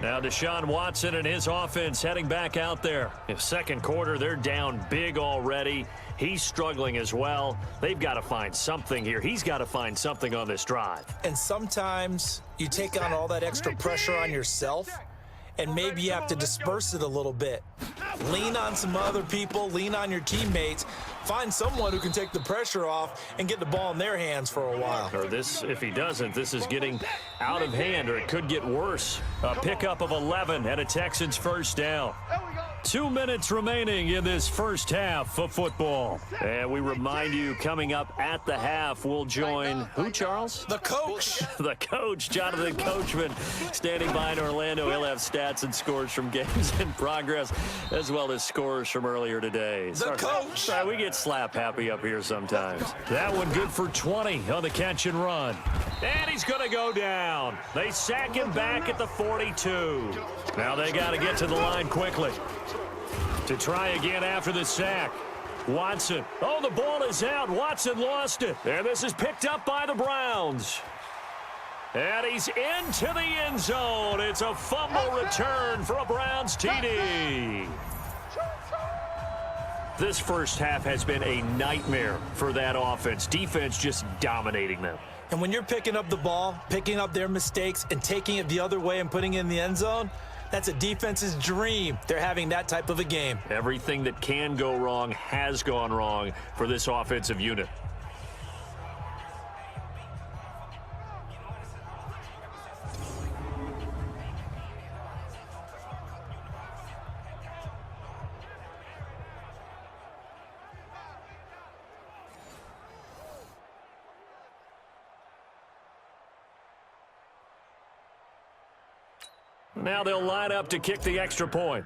Now Deshaun Watson and his offense heading back out there. In second quarter, they're down big already. He's struggling as well. They've got to find something here. He's got to find something on this drive. And sometimes you take on all that extra pressure on yourself, and maybe you have to disperse it a little bit. Lean on some other people, lean on your teammates, find someone who can take the pressure off and get the ball in their hands for a while. Or this, if he doesn't, this is getting out of hand, or it could get worse. A pickup of 11 and a Texans first down. 2 minutes remaining in this first half of football. And we remind you, coming up at the half, we'll join who, Charles? The coach. The coach, Jonathan Coachman, standing by in Orlando. He'll have stats and scores from games in progress, as well as scores from earlier today. The coach. We get slap happy up here sometimes. That one good for 20 on the catch and run. And he's going to go down. They sack him back at the 42. Now they got to get to the line quickly to try again after the sack. Watson. Oh, the ball is out. Watson lost it. And this is picked up by the Browns. And he's into the end zone. It's a fumble return for a Browns TD. This first half has been a nightmare for that offense. Defense just dominating them. And when you're picking up the ball, picking up their mistakes, and taking it the other way and putting it in the end zone, that's a defense's dream. They're having that type of a game. Everything that can go wrong has gone wrong for this offensive unit. Now they'll line up to kick the extra point.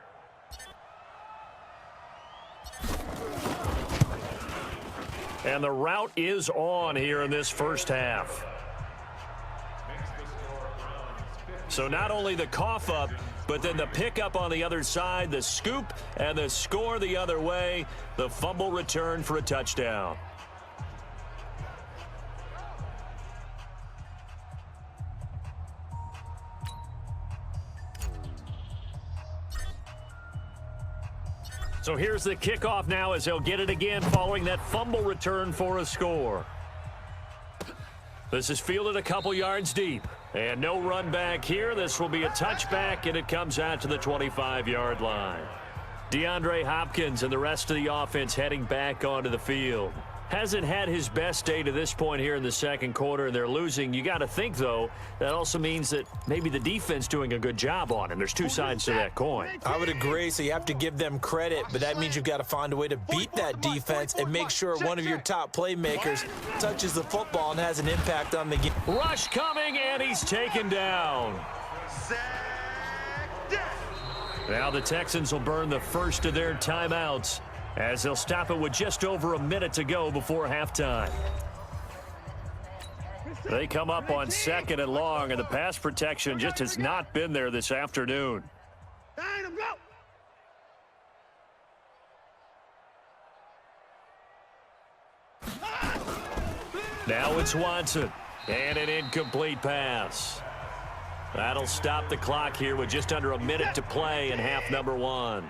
And the route is on here in this first half. So not only the cough up, but then the pickup on the other side, the scoop, and the score the other way. The fumble return for a touchdown. So here's the kickoff now as they'll get it again following that fumble return for a score. This is fielded a couple yards deep. And no run back here. This will be a touchback, and it comes out to the 25-yard line. DeAndre Hopkins and the rest of the offense heading back onto the field. Hasn't had his best day to this point here in the second quarter, and they're losing. You got to think, though, that also means that maybe the defense doing a good job on him. There's two sides to that coin. I would agree, so you have to give them credit, but that means you've got to find a way to beat that defense and make sure one of your top playmakers touches the football and has an impact on the game. Rush coming, and he's taken down. Now the Texans will burn the first of their timeouts, as they'll stop it with just over a minute to go before halftime. They come up on 2nd and long, and the pass protection just has not been there this afternoon. Now it's Watson, and an incomplete pass. That'll stop the clock here with just under a minute to play in half number 1.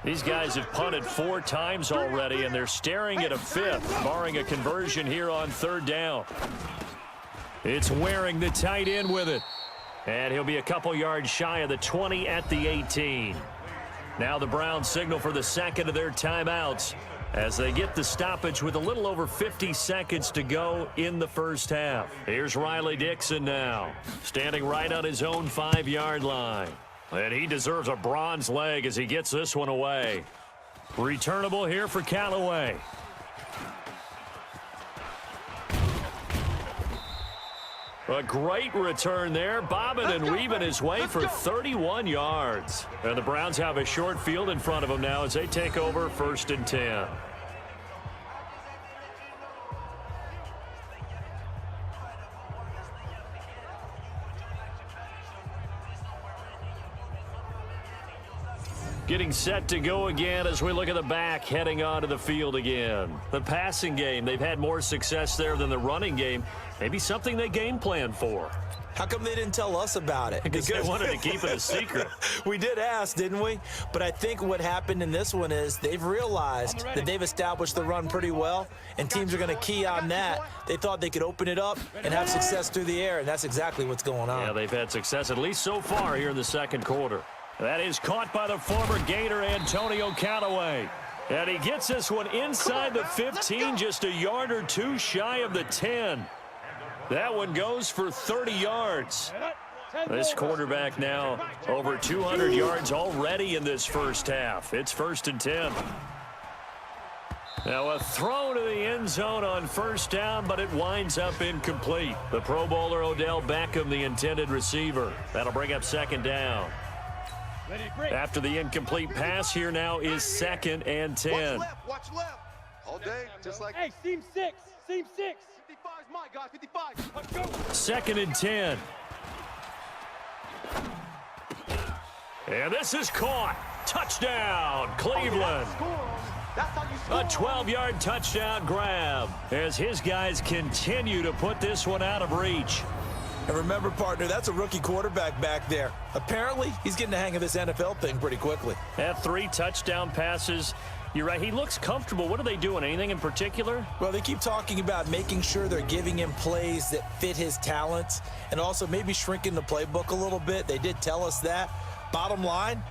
These guys have punted 4 times already, and they're staring at a 5th, barring a conversion here on 3rd down. It's Waring, the tight end, with it. And he'll be a couple yards shy of the 20 at the 18. Now the Browns signal for the second of their timeouts as they get the stoppage with a little over 50 seconds to go in the first half. Here's Riley Dixon now, standing right on his own 5-yard line. And he deserves a bronze leg as he gets this one away. Returnable here for Callaway. A great return there, bobbing and weaving his way for 31 yards. And the Browns have a short field in front of them now as they take over 1st and 10. Getting set to go again as we look at the back heading onto the field again. The passing game, they've had more success there than the running game. Maybe something they game plan for. How come they didn't tell us about it? Because they wanted to keep it a secret. We did ask, didn't we? But I think what happened in this one is they've realized that they've established the run pretty well, and teams are going to key on that. They thought they could open it up and have success through the air, and that's exactly what's going on. Yeah, they've had success, at least so far here in the second quarter. That is caught by the former Gator, Antonio Callaway. And he gets this one inside the 15, just a yard or two shy of the 10. That one goes for 30 yards. This quarterback now over 200 yards already in this first half. It's 1st and 10. Now a throw to the end zone on first down, but it winds up incomplete. The Pro Bowler Odell Beckham, the intended receiver. That'll bring up 2nd down. After the incomplete pass, here now is 2nd and 10. Watch left. All day, just like... Hey, seam 6. Seam 6. 55 is my guy, 55. Let's go. 2nd and 10. And this is caught. Touchdown, Cleveland. A 12-yard touchdown grab as his guys continue to put this one out of reach. And remember, partner, that's a rookie quarterback back there. Apparently, he's getting the hang of this NFL thing pretty quickly. Had 3 touchdown passes. You're right, he looks comfortable. What are they doing? Anything in particular? Well, they keep talking about making sure they're giving him plays that fit his talents and also maybe shrinking the playbook a little bit. They did tell us that. Bottom line,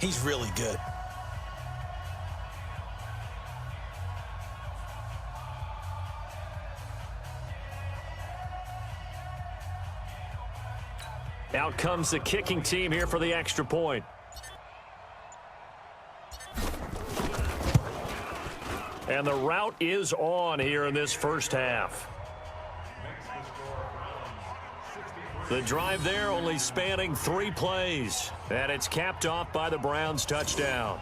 he's really good. Out comes the kicking team here for the extra point. And the route is on here in this first half. The drive there only spanning 3 plays. And it's capped off by the Browns' touchdown.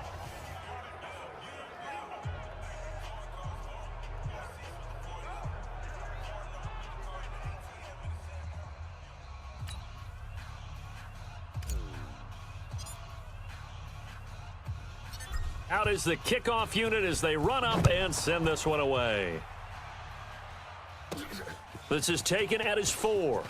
Out is the kickoff unit as they run up and send this one away. This is taken at his 4.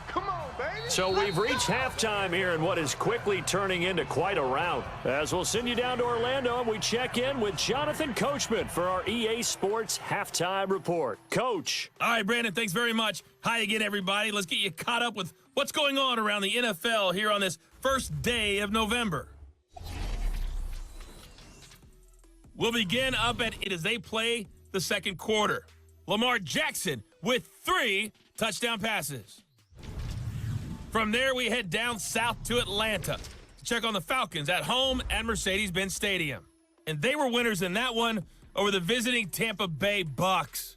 Come on, baby. So we've reached halftime here in what is quickly turning into quite a rout. As we'll send you down to Orlando, and we check in with Jonathan Coachman for our EA Sports Halftime Report. Coach. All right, Brandon, thanks very much. Hi again, everybody. Let's get you caught up with what's going on around the NFL here on this first day of November. We'll begin up at it as they play the second quarter. Lamar Jackson with 3 touchdown passes. From there, we head down south to Atlanta to check on the Falcons at home at Mercedes-Benz Stadium. And they were winners in that one over the visiting Tampa Bay Bucks.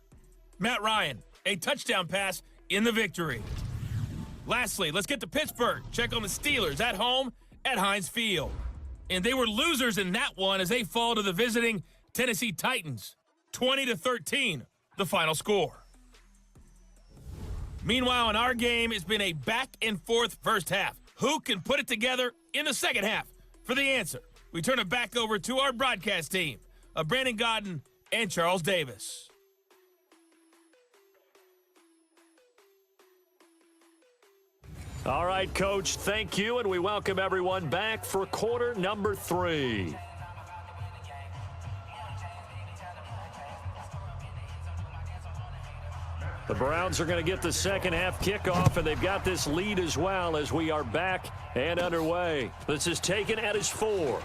Matt Ryan, a touchdown pass in the victory. Lastly, let's get to Pittsburgh. Check on the Steelers at home at Heinz Field. And they were losers in that one as they fall to the visiting Tennessee Titans. 20-13, the final score. Meanwhile, in our game, it's been a back-and-forth first half. Who can put it together in the second half? For the answer, we turn it back over to our broadcast team of Brandon Gaudin and Charles Davis. All right, Coach, thank you, and we welcome everyone back for quarter number 3. The Browns are going to get the second half kickoff, and they've got this lead as well as we are back and underway. This is taken at his 4.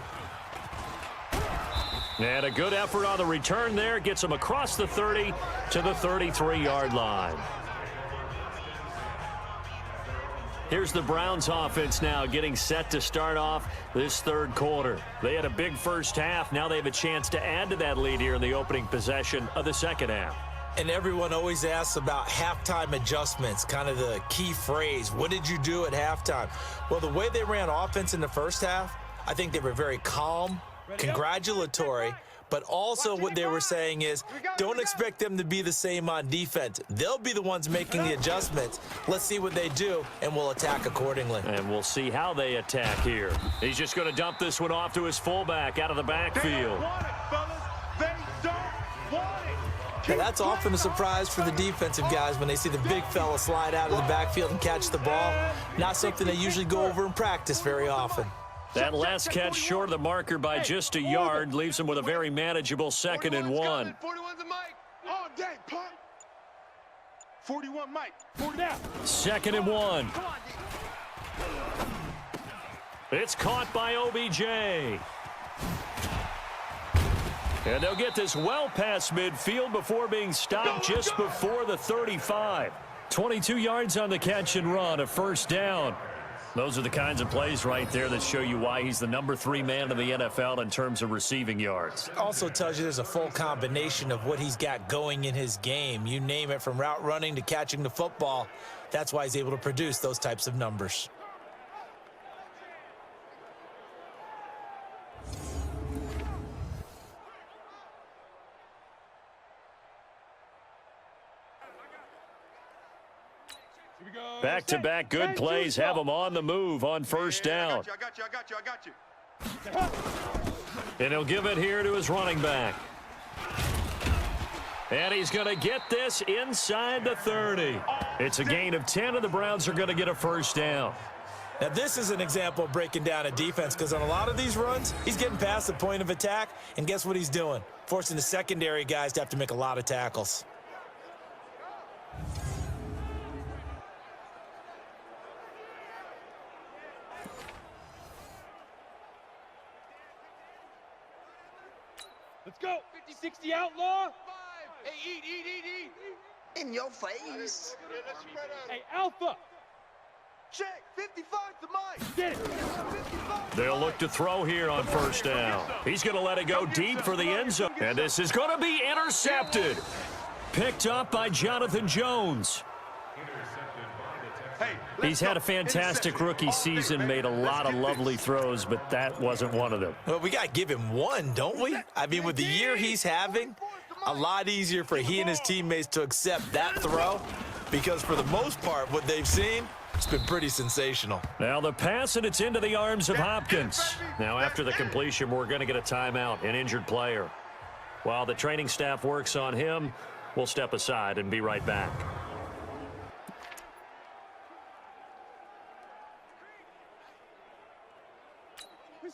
And a good effort on the return there. Gets him across the 30 to the 33-yard line. Here's the Browns offense now getting set to start off this third quarter. They had a big first half. Now they have a chance to add to that lead here in the opening possession of the second half. And everyone always asks about halftime adjustments, kind of the key phrase. What did you do at halftime? Well, the way they ran offense in the first half, I think they were very calm, congratulatory, But also what they were saying is don't expect them to be the same on defense. They'll be the ones making the adjustments. Let's see what they do, and we'll attack accordingly. And we'll see how they attack here. He's just going to dump this one off to his fullback out of the backfield. Now, that's often a surprise for the defensive guys when they see the big fella slide out of the backfield and catch the ball. Not something they usually go over in practice very often. That last catch short of the marker by just a yard leaves him with a very manageable 2nd and 1. 41's a Mike. All day, punk. 41 Mike. 40 down. 2nd and 1. It's caught by OBJ. And they'll get this well past midfield before being stopped just before the 35. 22 yards on the catch and run, a first down. Those are the kinds of plays right there that show you why he's the number 3 man in the NFL in terms of receiving yards. Also tells you there's a full combination of what he's got going in his game. You name it, from route running to catching the football. That's why he's able to produce those types of numbers. Back-to-back good plays have him on the move on first down. I got you. And he'll give it here to his running back. And he's going to get this inside the 30. It's a gain of 10, and the Browns are going to get a first down. Now, this is an example of breaking down a defense, because on a lot of these runs, he's getting past the point of attack, and guess what he's doing? Forcing the secondary guys to have to make a lot of tackles. Let's go. 50-60 outlaw. Hey, eat. In your face. Hey, Alpha. Check. 55 to Mike. Get it. They'll look to throw here on first down. He's going to let it go deep for the end zone. And this is going to be intercepted. Picked up by Jonathan Jones. He's had a fantastic rookie season, made a lot of lovely throws, but that wasn't one of them. Well, we got to give him one, don't we? I mean, with the year he's having, a lot easier for he and his teammates to accept that throw, because for the most part, what they've seen, it's been pretty sensational. Now the pass, and it's into the arms of Hopkins. Now after the completion, we're going to get a timeout, an injured player. While the training staff works on him, we'll step aside and be right back.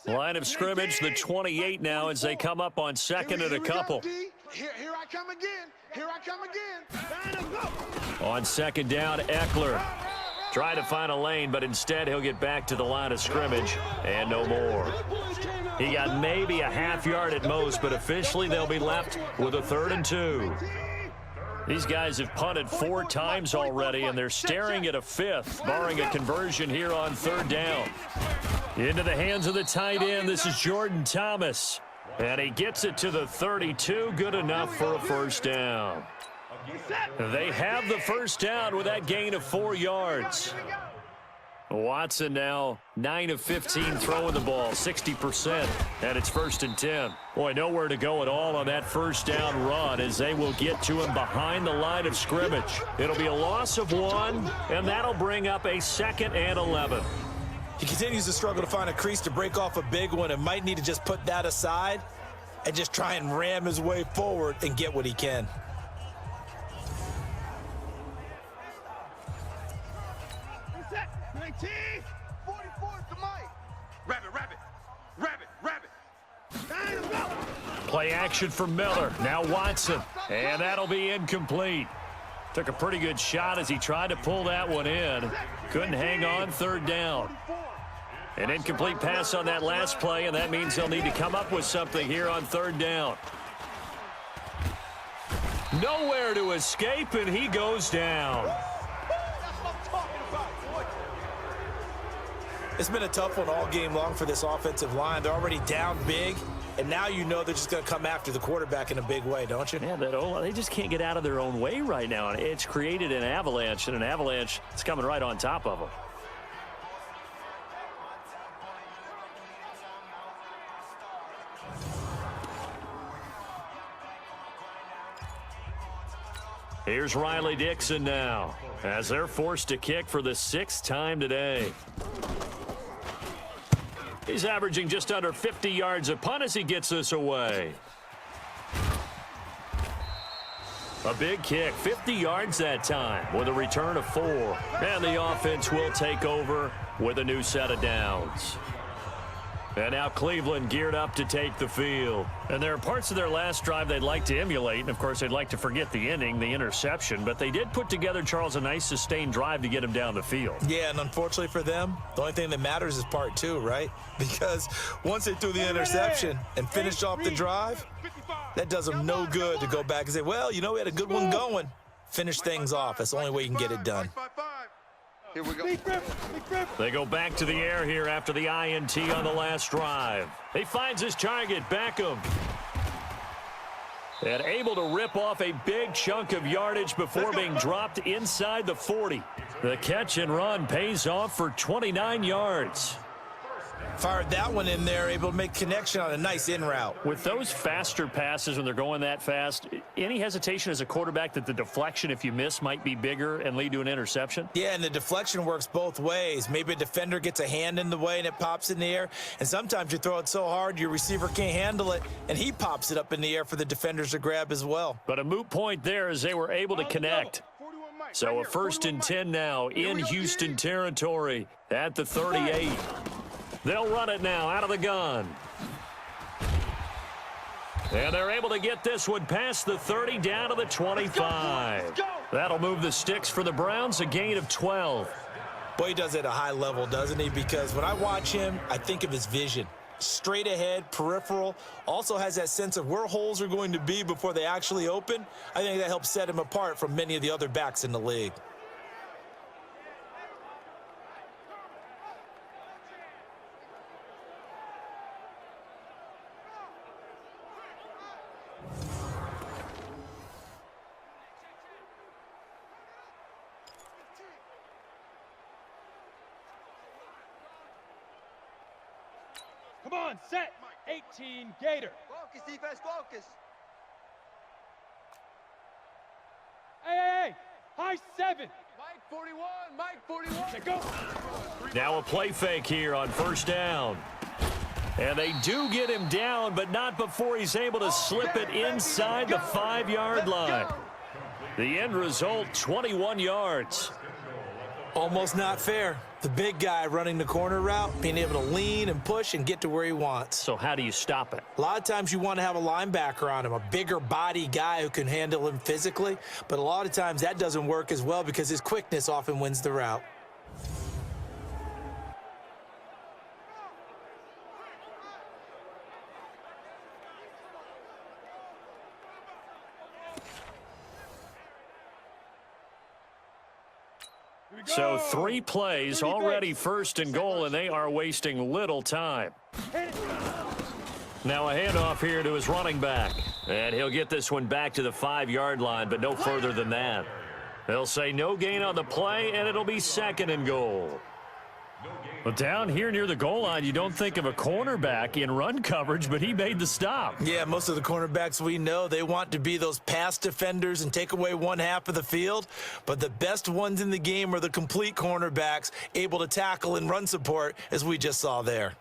Line of scrimmage, the 28 now, as they come up on 2nd and a couple. Here I come again. Here I come again. On 2nd down, Eckler trying to find a lane, but instead he'll get back to the line of scrimmage and no more. He got maybe a half yard at most, but officially they'll be left with a 3rd and 2. These guys have punted 4 times already, and they're staring at a 5th, barring a conversion here on 3rd down. Into the hands of the tight end, this is Jordan Thomas. And he gets it to the 32, good enough for a first down. They have the first down with that gain of 4 yards. Watson now 9 of 15 throwing the ball, 60%, and it's 1st and 10. Boy, nowhere to go at all on that first down run, as they will get to him behind the line of scrimmage. It'll be a loss of 1, and that'll bring up a 2nd and 11. He continues to struggle to find a crease to break off a big one, and might need to just put that aside and just try and ram his way forward and get what he can. Reset. 19. 44 to Mike. Rabbit. Play action for Miller. Now Watson. And that'll be incomplete. Took a pretty good shot as he tried to pull that one in. Couldn't hang on, 3rd down. An incomplete pass on that last play, and that means they'll need to come up with something here on 3rd down. Nowhere to escape, and he goes down. It's been a tough one all game long for this offensive line. They're already down big, and now you know they're just going to come after the quarterback in a big way, don't you? Yeah, they just can't get out of their own way right now. And it's created an avalanche, and an avalanche is coming right on top of them. Here's Riley Dixon now, as they're forced to kick for the 6th time today. He's averaging just under 50 yards a punt as he gets this away. A big kick, 50 yards that time, with a return of 4. And the offense will take over with a new set of downs. And now Cleveland geared up to take the field. And there are parts of their last drive they'd like to emulate. And, of course, they'd like to forget the inning, the interception. But they did put together, Charles, a nice sustained drive to get him down the field. Yeah, and unfortunately for them, the only thing that matters is part 2, right? Because once they threw the interception and finished off the drive, that does them no good to go back and say, well, you know, we had a good one going. Finish things off. That's the only way you can get it done. Here we go. They go back to the air here after the INT on the last drive. He finds his target, Beckham. And able to rip off a big chunk of yardage before being dropped inside the 40. The catch and run pays off for 29 yards. Fired that one in there, able to make connection on a nice in route. With those faster passes when they're going that fast, any hesitation as a quarterback that the deflection, if you miss, might be bigger and lead to an interception? Yeah, and the deflection works both ways. Maybe a defender gets a hand in the way and it pops in the air, and sometimes you throw it so hard your receiver can't handle it, and he pops it up in the air for the defenders to grab as well. But a moot point there as they were able to connect. So a 1st and 10 now in Houston territory at the 38. They'll run it now out of the gun. And they're able to get this one past the 30 down to the 25. That'll move the sticks for the Browns, a gain of 12. Boy, he does it at a high level, doesn't he? Because when I watch him, I think of his vision. Straight ahead, peripheral, also has that sense of where holes are going to be before they actually open. I think that helps set him apart from many of the other backs in the league. Come on, set. 18, Gator. Focus, defense, focus. Hey, high 7. Mike 41, Mike 41. Okay, go. Now a play fake here on 1st down. And they do get him down, but not before he's able to slip it inside the 5-yard line. The end result, 21 yards. Almost not fair. The big guy running the corner route, being able to lean and push and get to where he wants. So how do you stop it? A lot of times you want to have a linebacker on him, a bigger body guy who can handle him physically, but a lot of times that doesn't work as well because his quickness often wins the route. So 3 plays, already 1st and goal, and they are wasting little time. Now a handoff here to his running back. And he'll get this one back to the 5-yard line, but no further than that. They'll say no gain on the play, and it'll be 2nd and goal. Well, down here near the goal line, you don't think of a cornerback in run coverage, but he made the stop. Yeah, most of the cornerbacks we know, they want to be those pass defenders and take away one half of the field. But the best ones in the game are the complete cornerbacks, able to tackle and run support, as we just saw there.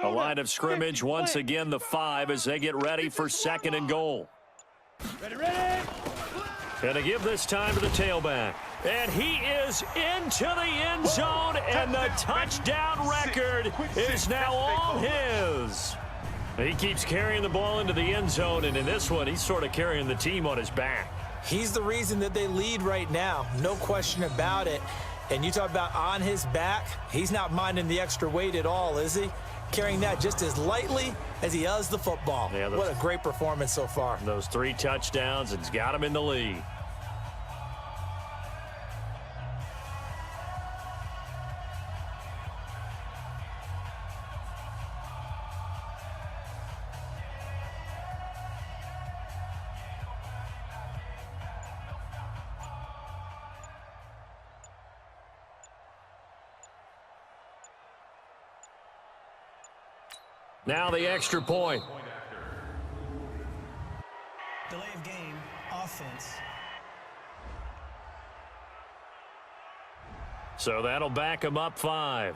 A line of scrimmage, once again the 5 as they get ready for 2nd and goal. Ready. And to give this time to the tailback. And he is into the end zone, and the touchdown record is now all his. He keeps carrying the ball into the end zone, and in this one, he's sort of carrying the team on his back. He's the reason that they lead right now, no question about it. And you talk about on his back, he's not minding the extra weight at all, is he? Carrying that just as lightly as he does the football. Yeah, what a great performance so far. Those 3 touchdowns, it's got him in the lead. Now the extra point. Delay of game, offense. So that'll back him up 5.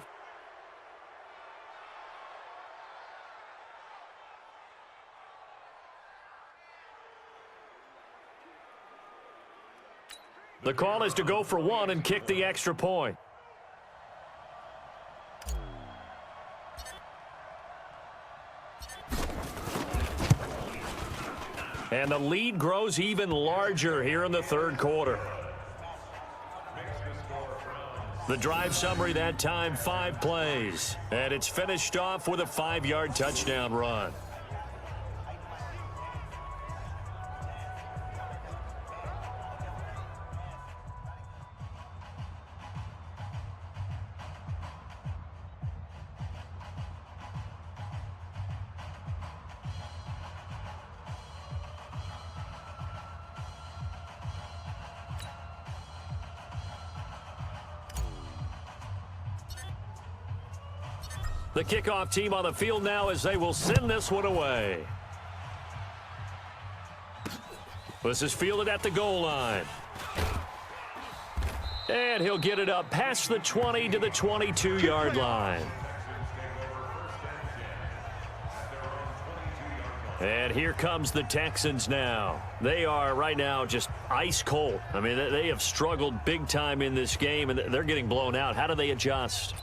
The call is to go for 1 and kick the extra point. And the lead grows even larger here in the third quarter. The drive summary that time, 5 plays. And it's finished off with a 5-yard touchdown run. The kickoff team on the field now as they will send this one away. This is fielded at the goal line. And he'll get it up past the 20 to the 22-yard line. And here comes the Texans now. They are right now just ice cold. I mean, they have struggled big time in this game, and they're getting blown out. How do they adjust?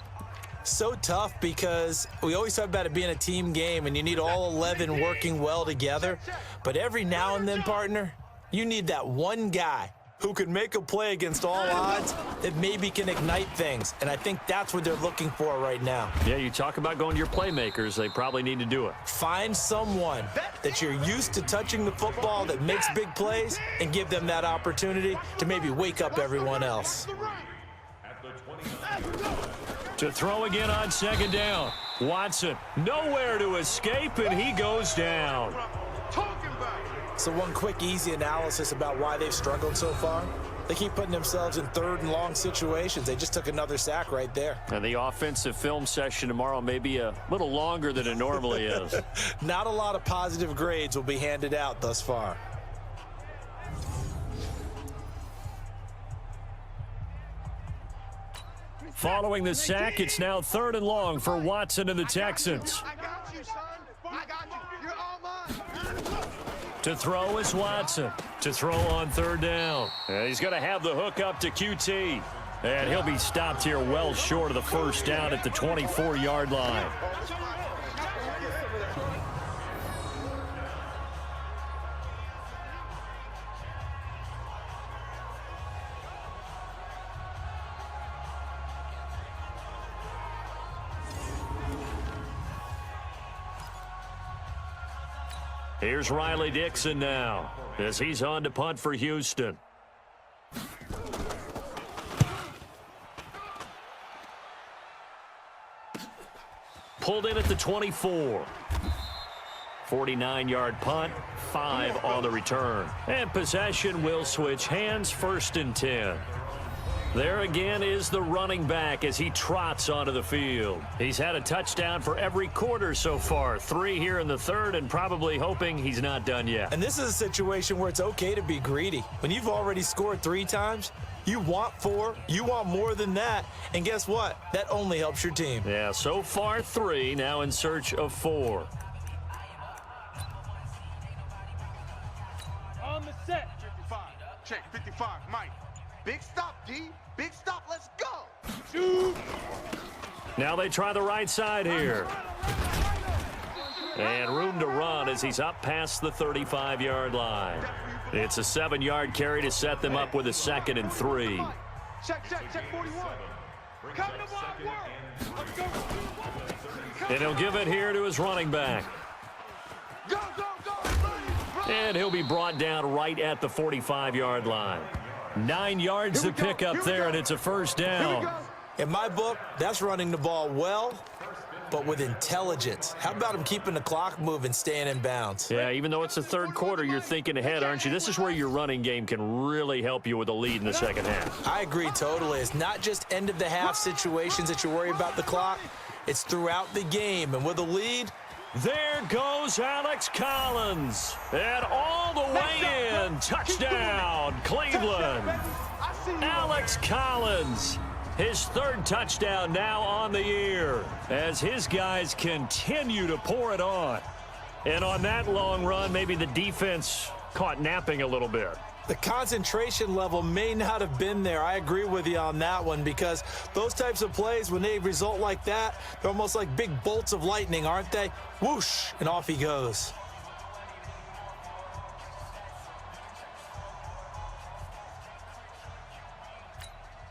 So tough because we always talk about it being a team game and you need all 11 working well together. But every now and then, partner, you need that one guy who can make a play against all odds that maybe can ignite things. And I think that's what they're looking for right now. Yeah, you talk about going to your playmakers. They probably need to do it. Find someone that you're used to touching the football that makes big plays and give them that opportunity to maybe wake up everyone else. To throw again on second down. Watson, nowhere to escape, and he goes down. So one quick, easy analysis about why they've struggled so far. They keep putting themselves in third and long situations. They just took another sack right there. And the offensive film session tomorrow may be a little longer than it normally is. Not a lot of positive grades will be handed out thus far. Following the sack, it's now 3rd and long for Watson and the Texans. I got you, son. I got you. You're all mine. To throw is Watson. To throw on 3rd down. And he's going to have the hook up to QT. And he'll be stopped here well short of the first down at the 24-yard line. Here's Riley Dixon now as he's on to punt for Houston. Pulled in at the 24. 49-yard punt, 5 on the return. And possession will switch hands, 1st and 10. There again is the running back as he trots onto the field. He's had a touchdown for every quarter so far. 3 here in the 3rd and probably hoping he's not done yet. And this is a situation where it's okay to be greedy. When you've already scored 3 times, you want 4, you want more than that. And guess what? That only helps your team. Yeah, so far 3, now in search of 4. On the set. 55. Check 55. Mike. Big stop, D. Big stop. Let's go. Now they try the right side here. And room to run as he's up past the 35-yard line. It's a 7-yard carry to set them up with a 2nd and 3. Check 41. Come to my world. Let's go. And he'll give it here to his running back. Go. And he'll be brought down right at the 45-yard line. 9 yards to pick up there, and it's a 1st down. In my book, that's running the ball well, but with intelligence. How about him keeping the clock moving, staying in bounds? Yeah, even though it's the 3rd quarter, you're thinking ahead, aren't you? This is where your running game can really help you with a lead in the 2nd half. I agree totally. It's not just end-of-the-half situations that you worry about the clock. It's throughout the game, and with a lead, There goes Alex Collins. And all the way in. Touchdown, Cleveland. Alex Collins. His third touchdown now on the year as his guys continue to pour it on. And on that long run, maybe the defense caught napping a little bit. The concentration level may not have been there. I agree with you on that one because those types of plays, when they result like that, they're almost like big bolts of lightning, aren't they? Whoosh, and off he goes.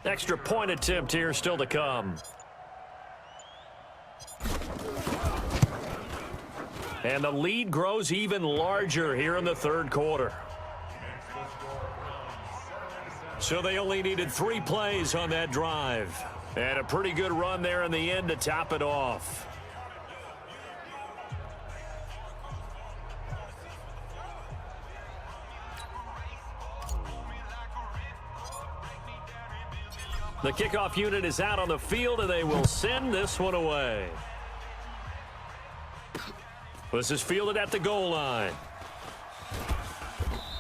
Extra point attempt here still to come. And the lead grows even larger here in the third quarter. So they only needed 3 plays on that drive. And a pretty good run there in the end to top it off. The kickoff unit is out on the field, and they will send this one away. This is fielded at the goal line.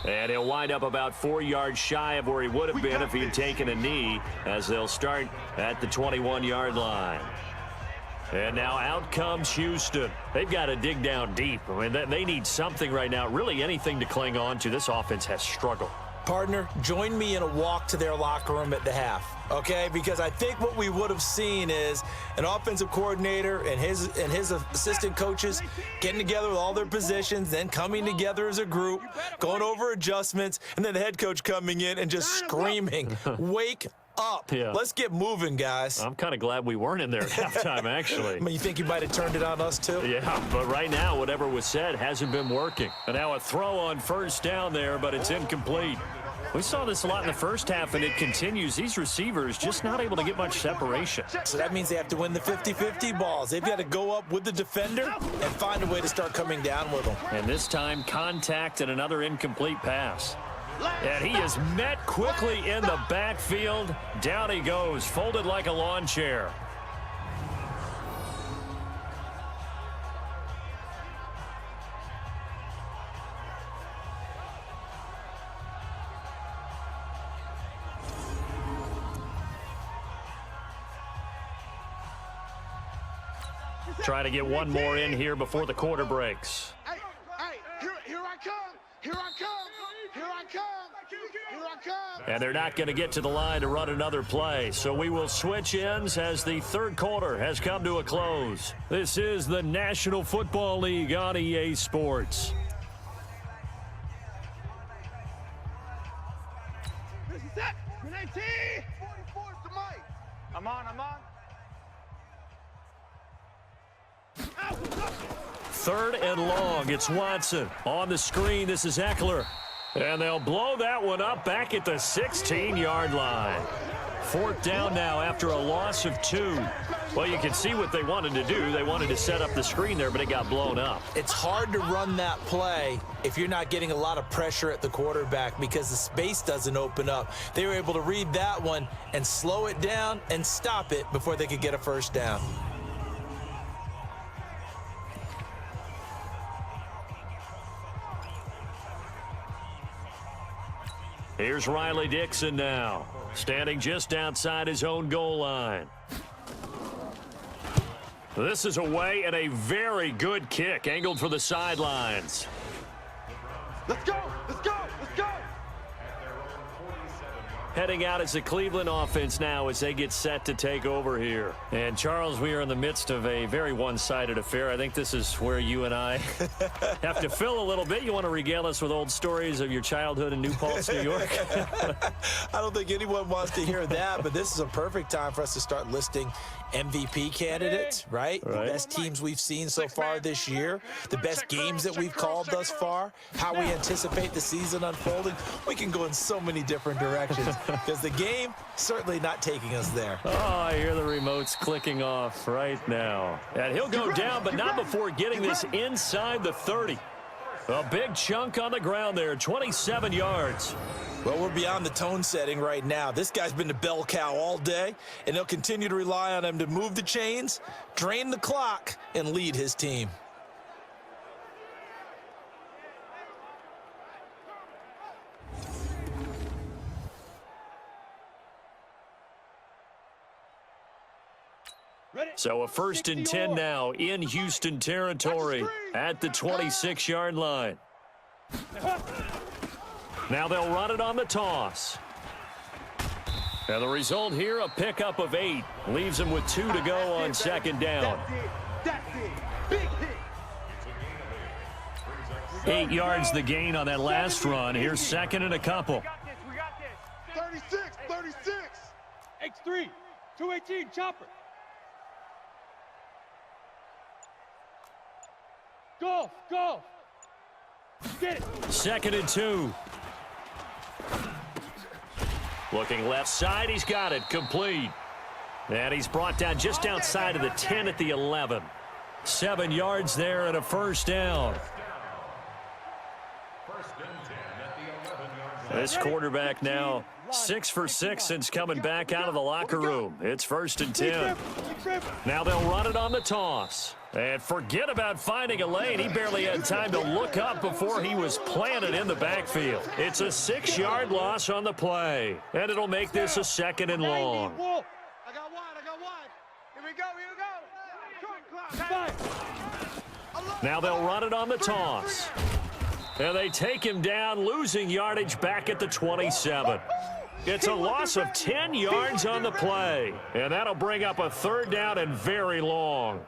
And he'll wind up about 4 yards shy of where he would have been if he had taken a knee, as they'll start at the 21-yard line. And now out comes Houston. They've got to dig down deep. I mean, they need something right now, really anything to cling on to. This offense has struggled. Partner, join me in a walk to their locker room at the half, okay? Because I think what we would have seen is an offensive coordinator and his assistant coaches getting together with all their positions, then coming together as a group, going over adjustments, and then the head coach coming in and just screaming, wake up. Yeah. Let's get moving, guys. I'm kind of glad we weren't in there at halftime, actually. I mean, you think you might have turned it on us, too? Yeah, but right now, whatever was said hasn't been working. And now a throw on first down there, but it's incomplete. We saw this a lot in the first half, and it continues. These receivers just not able to get much separation. So that means they have to win the 50-50 balls. They've got to go up with the defender and find a way to start coming down with them. And this time, contact and another incomplete pass. And he is met quickly in the backfield. Down he goes, folded like a lawn chair. Try to get one more in here before the quarter breaks. Hey, here I come. Here I come. Here I come. Here I come. And they're not going to get to the line to run another play. So we will switch ends as the third quarter has come to a close. This is the National Football League on EA Sports. This is it. Grenade T. 44 to Mike. I'm on. Third and long. It's Watson. On the screen, this is Eckler. And they'll blow that one up back at the 16-yard line. Fourth down now after a loss of 2. Well, you can see what they wanted to do. They wanted to set up the screen there, but it got blown up. It's hard to run that play if you're not getting a lot of pressure at the quarterback because the space doesn't open up. They were able to read that one and slow it down and stop it before they could get a first down. Here's Riley Dixon now, standing just outside his own goal line. This is away and a very good kick, angled for the sidelines. Let's go. Let's go. Let's go. Heading out is the Cleveland offense now as they get set to take over here. And, Charles, we are in the midst of a very one-sided affair. I think this is where you and I have to fill a little bit. You want to regale us with old stories of your childhood in New Paltz, New York? I don't think anyone wants to hear that, but this is a perfect time for us to start listing MVP candidates, right? The best teams we've seen so far this year, the best games that we've called thus far, how we anticipate the season unfolding. We can go in so many different directions because the game certainly not taking us there. Oh, I hear the remotes clicking off right now. And he'll go down, but not before getting this inside the 30. A big chunk on the ground there, 27 yards. Well, we're beyond the tone setting right now. This guy's been the bell cow all day, and they'll continue to rely on him to move the chains, drain the clock, and lead his team. So a 1st and 10 now in Houston territory at the 26-yard line. Now they'll run it on the toss. And the result here, a pickup of 8. Leaves them with 2 to go on 2nd down. That's it. Big hit. 8 yards the gain on that last run. Here's 2nd and a couple. We got this. 36. X3, 218, chopper. Golf. Get it. 2nd and 2. Looking left side, he's got it, complete. And he's brought down just outside of the 10 at the 11. 7 yards there and a 1st down. This quarterback now 6 for 6 since coming back out of the locker room. It's 1st and 10. Now they'll run it on the toss. And forget about finding a lane. He barely had time to look up before he was planted in the backfield. It's a 6-yard loss on the play. And it'll make this a 2nd and long. I got wide. Here we go. Now they'll run it on the toss. And they take him down, losing yardage back at the 27. It's a loss of 10 yards on the play. And that'll bring up a 3rd down and very long.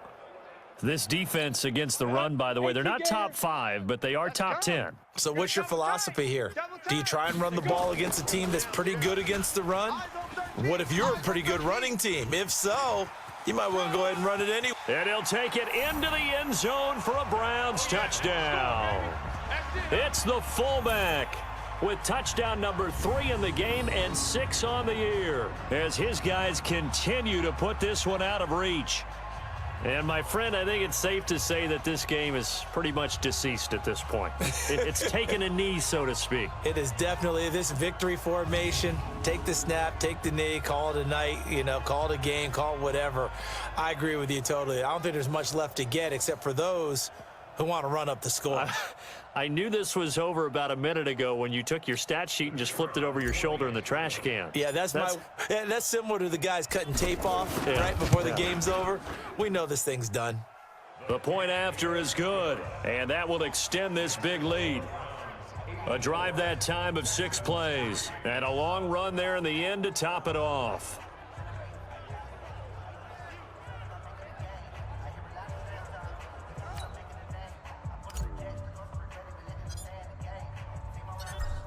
This defense against the run, by the way, they're not top 5, but they are top 10. So what's your philosophy here? Do you try and run the ball against a team that's pretty good against the run? What if you're a pretty good running team? If so, you might want to go ahead and run it anyway. And he'll take it into the end zone for a Browns touchdown. It's the fullback with touchdown number 3 in the game and 6 on the year as his guys continue to put this one out of reach. And, my friend, I think it's safe to say that this game is pretty much deceased at this point. It's taken a knee, so to speak. It is definitely this victory formation. Take the snap, take the knee, call it a night, call it a game, call it whatever. I agree with you totally. I don't think there's much left to get except for those who want to run up the score. I knew this was over about a minute ago when you took your stat sheet and just flipped it over your shoulder in the trash can. Yeah, that's similar to the guys cutting tape off right before the game's over. We know this thing's done. The point after is good, and that will extend this big lead. A drive that time of 6 plays, and a long run there in the end to top it off.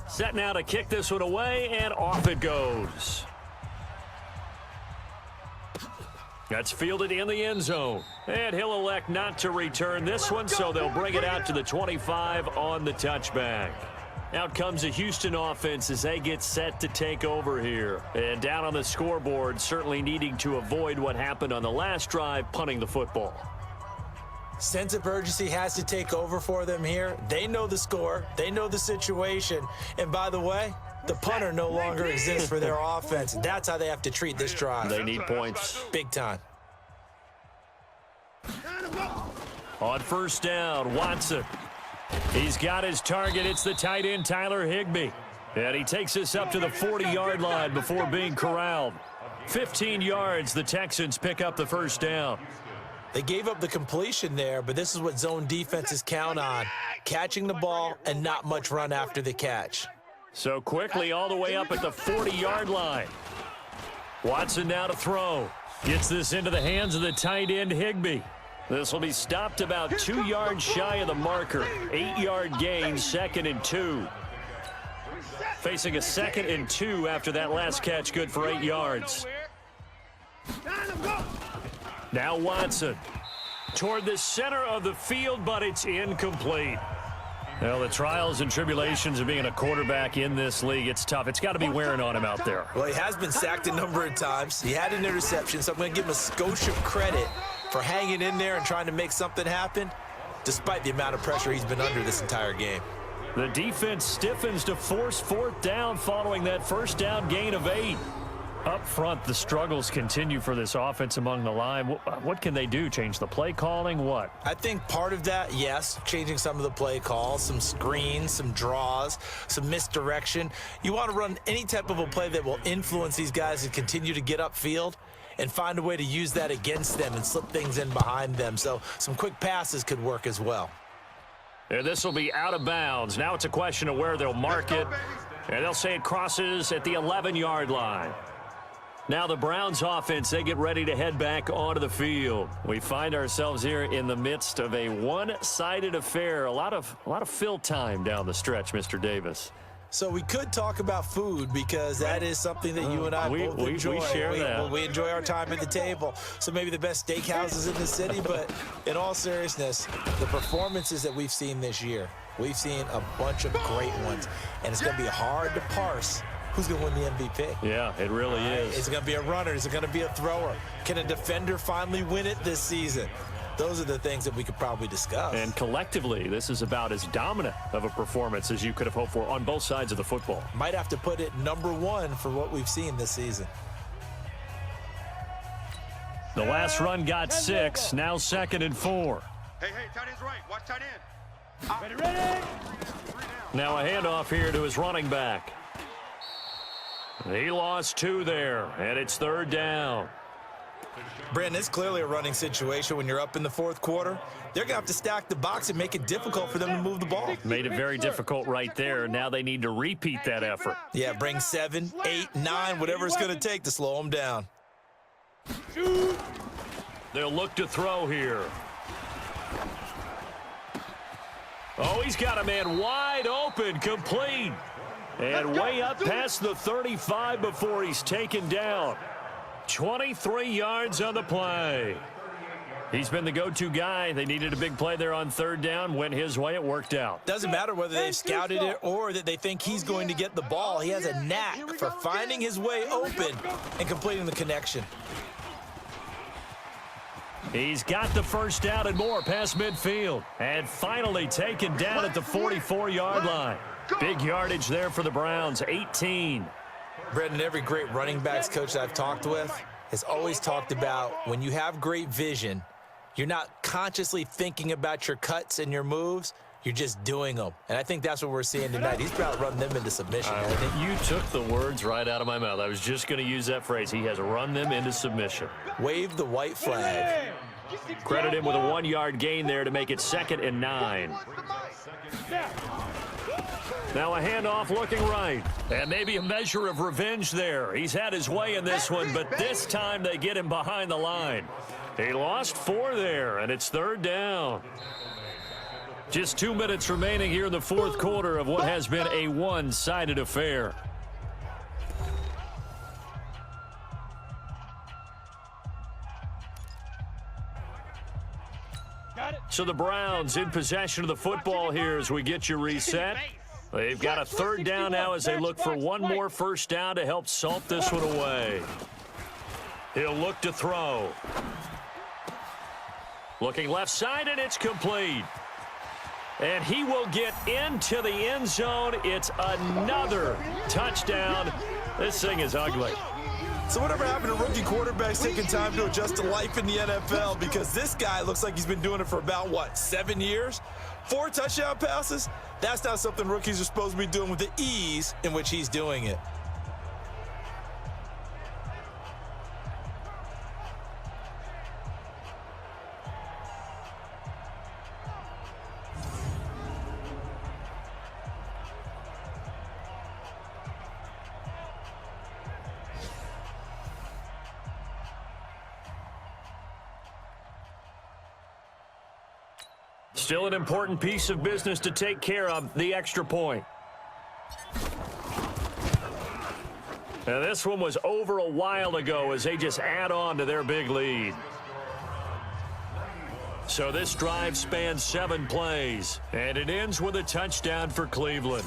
Set now to kick this one away, and off it goes. That's fielded in the end zone. And he'll elect not to return this one, so they'll bring it out to the 25 on the touchback. Out comes the Houston offense as they get set to take over here. And down on the scoreboard, certainly needing to avoid what happened on the last drive, punting the football. Sense of urgency has to take over for them here. They know the score. They know the situation. And by the way, the punter no longer exists for their offense. That's how they have to treat this drive. They need points. Big time. On 1st down, Watson. He's got his target. It's the tight end, Tyler Higbee. And he takes us up to the 40-yard line before being corralled. 15 yards, the Texans pick up the 1st down. They gave up the completion there, but this is what zone defenses count on. Catching the ball and not much run after the catch. So quickly all the way up at the 40-yard line. Watson now to throw. Gets this into the hands of the tight end, Higbee. This will be stopped about 2 yards shy of the marker. 8-yard gain, 2nd and 2. Facing a 2nd and 2 after that last catch, good for 8 yards. Now Watson toward the center of the field, but it's incomplete. Well, the trials and tribulations of being a quarterback in this league, it's tough. It's got to be wearing on him out there. Well, he has been sacked a number of times. He had an interception, so I'm going to give him a skosh of credit for hanging in there and trying to make something happen, despite the amount of pressure he's been under this entire game. The defense stiffens to force 4th down following that 1st down gain of 8. Up front, the struggles continue for this offense among the line. What can they do? Change the play calling? What? I think part of that, yes, changing some of the play calls, some screens, some draws, some misdirection. You want to run any type of a play that will influence these guys to continue to get upfield. and find a way to use that against them and slip things in behind them. So some quick passes could work as well. And this will be out of bounds. Now it's a question of where they'll mark it. And they'll say it crosses at the 11-yard line. Now the Browns offense, they get ready to head back onto the field. We find ourselves here in the midst of a one-sided affair. A lot of fill time down the stretch, Mr. Davis. So we could talk about food because that is something that you and I both enjoy. We share that. We enjoy our time at the table. So maybe the best steakhouses in the city, but in all seriousness, the performances that we've seen this year, we've seen a bunch of great ones, and it's going to be hard to parse who's going to win the MVP. Yeah, it really is. Is it going to be a runner? Is it going to be a thrower? Can a defender finally win it this season? Those are the things that we could probably discuss. And collectively, this is about as dominant of a performance as you could have hoped for on both sides of the football. Might have to put it #1 for what we've seen this season. The last run got 6, now 2nd and 4. Hey, tight end's right. Watch tight end. Ready? Now a handoff here to his running back. He lost 2 there, and it's 3rd down. Brandon, it's clearly a running situation when you're up in the 4th quarter. They're going to have to stack the box and make it difficult for them to move the ball. Made it very difficult right there. Now they need to repeat that effort. Yeah, bring 7, 8, 9, whatever it's going to take to slow them down. They'll look to throw here. Oh, he's got a man wide open, complete. And way up past the 35 before he's taken down. 23 yards on the play. He's been the go-to guy. They needed a big play there on 3rd down. Went his way. It worked out. Doesn't matter whether they've scouted it or that they think he's going to get the ball. He has a knack for finding his way open and completing the connection. He's got the 1st down and more past midfield. And finally taken down at the 44-yard line. Big yardage there for the Browns, 18. Brendan, every great running backs coach I've talked with has always talked about when you have great vision, you're not consciously thinking about your cuts and your moves. You're just doing them. And I think that's what we're seeing tonight. He's about to run them into submission. You took the words right out of my mouth. I was just going to use that phrase. He has run them into submission. Wave the white flag. Credit him with a 1-yard gain there to make it 2nd and 9. Now a handoff looking right. And maybe a measure of revenge there. He's had his way in this one, but this time they get him behind the line. He lost 4 there, and it's 3rd down. Just 2 minutes remaining here in the 4th quarter of what has been a one-sided affair. So the Browns in possession of the football here as we get you reset. They've got a 3rd down now as they look for one more 1st down to help salt this one away. He'll look to throw. Looking left side, and it's complete. And he will get into the end zone. It's another touchdown. This thing is ugly. So whatever happened to rookie quarterbacks taking time to adjust to life in the NFL? Because this guy looks like he's been doing it for about, 7 years? 4 touchdown passes? That's not something rookies are supposed to be doing with the ease in which he's doing it. Still an important piece of business to take care of, the extra point. And this one was over a while ago as they just add on to their big lead. So this drive spans 7 plays, and it ends with a touchdown for Cleveland.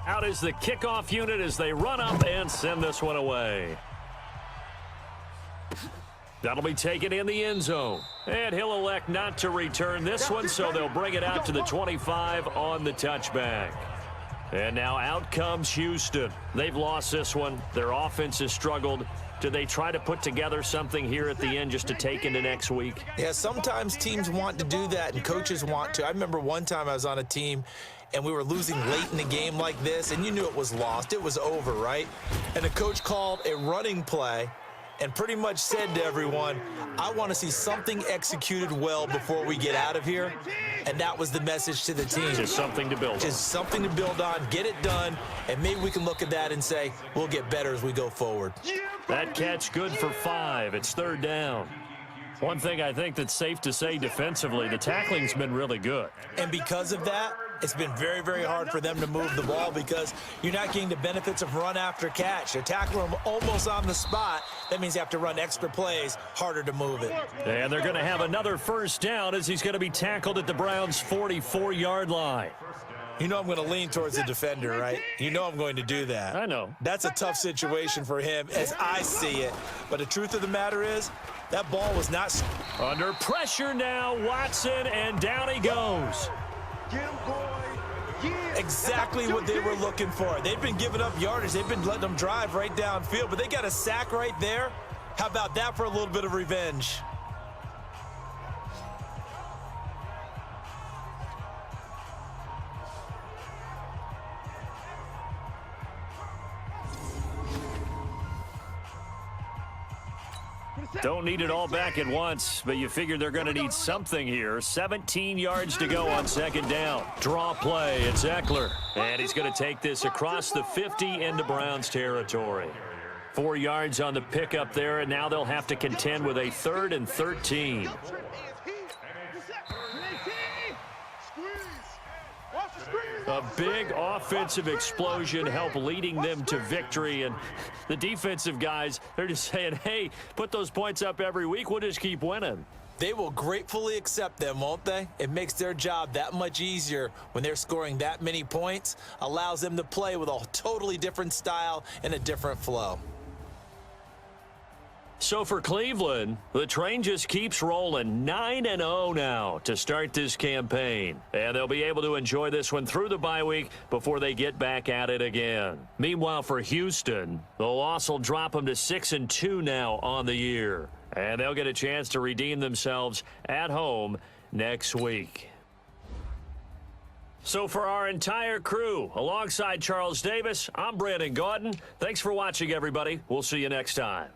Out is the kickoff unit as they run up and send this one away. That'll be taken in the end zone. And he'll elect not to return this one, so they'll bring it out to the 25 on the touchback. And now out comes Houston. They've lost this one. Their offense has struggled Do they try to put together something here at the end just to take into next week? Yeah, sometimes teams want to do that and coaches want to. I remember one time I was on a team and we were losing late in the game like this, and you knew it was lost. It was over, right? And the coach called a running play and pretty much said to everyone, I want to see something executed well before we get out of here. And that was the message to the team. Just something to build on. Just something to build on, get it done, and maybe we can look at that and say, we'll get better as we go forward. That catch good for 5. It's 3rd down. One thing I think that's safe to say defensively, the tackling's been really good. And because of that, it's been very, very hard for them to move the ball because you're not getting the benefits of run after catch. They're tackling them almost on the spot. That means you have to run extra plays, harder to move it. And they're going to have another 1st down as he's going to be tackled at the Browns' 44-yard line. You know I'm going to lean towards the defender, right? You know I'm going to do that. I know. That's a tough situation for him as I see it. But the truth of the matter is, that ball was not... Under pressure now, Watson, and down he goes. Exactly what they were looking for. They've been giving up yardage. They've been letting them drive right downfield, but they got a sack right there. How about that for a little bit of revenge? Don't need it all back at once, but you figure they're going to need something here. 17 yards to go on 2nd down. Draw play, it's Eckler. And he's going to take this across the 50 into Browns territory. 4 yards on the pickup there, and now they'll have to contend with a 3rd and 13. A big offensive explosion helped leading them to victory, and the defensive guys, they're just saying, hey, put those points up every week, we'll just keep winning. They will gratefully accept them, won't they? It makes their job that much easier when they're scoring that many points, allows them to play with a totally different style and a different flow. So for Cleveland, the train just keeps rolling. 9-0 now to start this campaign. And they'll be able to enjoy this one through the bye week before they get back at it again. Meanwhile, for Houston, the loss will drop them to 6-2 now on the year. And they'll get a chance to redeem themselves at home next week. So for our entire crew, alongside Charles Davis, I'm Brandon Gaudin. Thanks for watching, everybody. We'll see you next time.